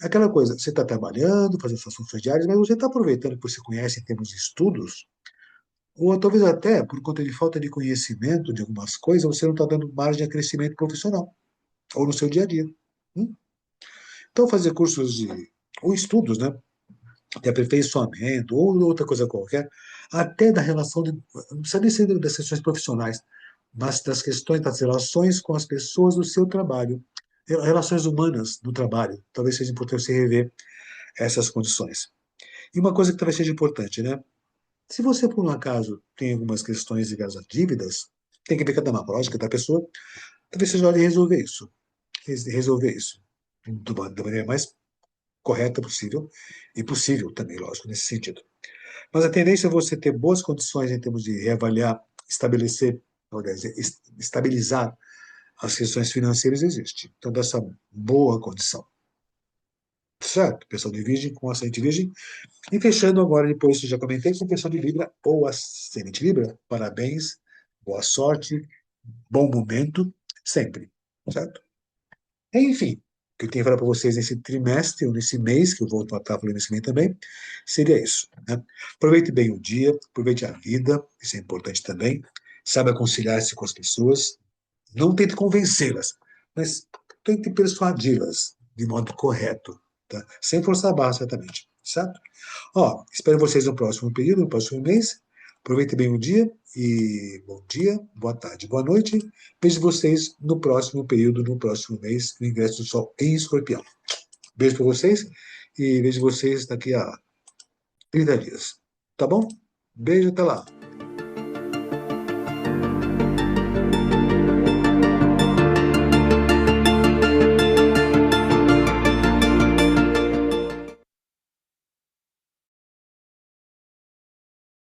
Aquela coisa, você está trabalhando, fazendo suas funções diárias, mas você está aproveitando o que você conhece em termos de estudos, ou talvez até por conta de falta de conhecimento de algumas coisas, você não está dando margem a crescimento profissional, ou no seu dia a dia. Hum? Então, fazer cursos ou estudos, né, de aperfeiçoamento, ou outra coisa qualquer, até da relação, não precisa nem ser das questões profissionais, mas das questões das relações com as pessoas do seu trabalho, relações humanas no trabalho. Talvez seja importante você rever essas condições. E uma coisa que talvez seja importante, né? Se você, por um acaso, tem algumas questões ligadas a dívidas, tem que ver cada uma lógica da pessoa, talvez seja hora de resolver isso. Resolver isso da maneira mais correta possível, e possível também, lógico, nesse sentido. Mas a tendência é você ter boas condições em termos de reavaliar, estabelecer, aliás, estabilizar as questões financeiras existem. Então, dessa boa condição. Certo? Pessoal de Virgem com ascendente Virgem. E fechando agora, depois que eu já comentei, com o pessoal de Libra ou ascendente Libra, parabéns, boa sorte, bom momento, sempre. Certo? Enfim, o que eu tenho para vocês nesse trimestre, ou nesse mês, que eu vou estar falando nesse mês também, seria isso. Né? Aproveite bem o dia, aproveite a vida, isso é importante também. Saiba conciliar-se com as pessoas. Não tente convencê-las, mas tente persuadi-las de modo correto, tá? Sem forçar a barra, certamente, certo? Ó, espero vocês no próximo período, no próximo mês. Aproveite bem o dia, boa tarde, boa noite. Vejo vocês no próximo período, no próximo mês, no ingresso do Sol em Escorpião. Beijo para vocês e vejo vocês daqui a 30 dias. Tá bom? Beijo, até lá.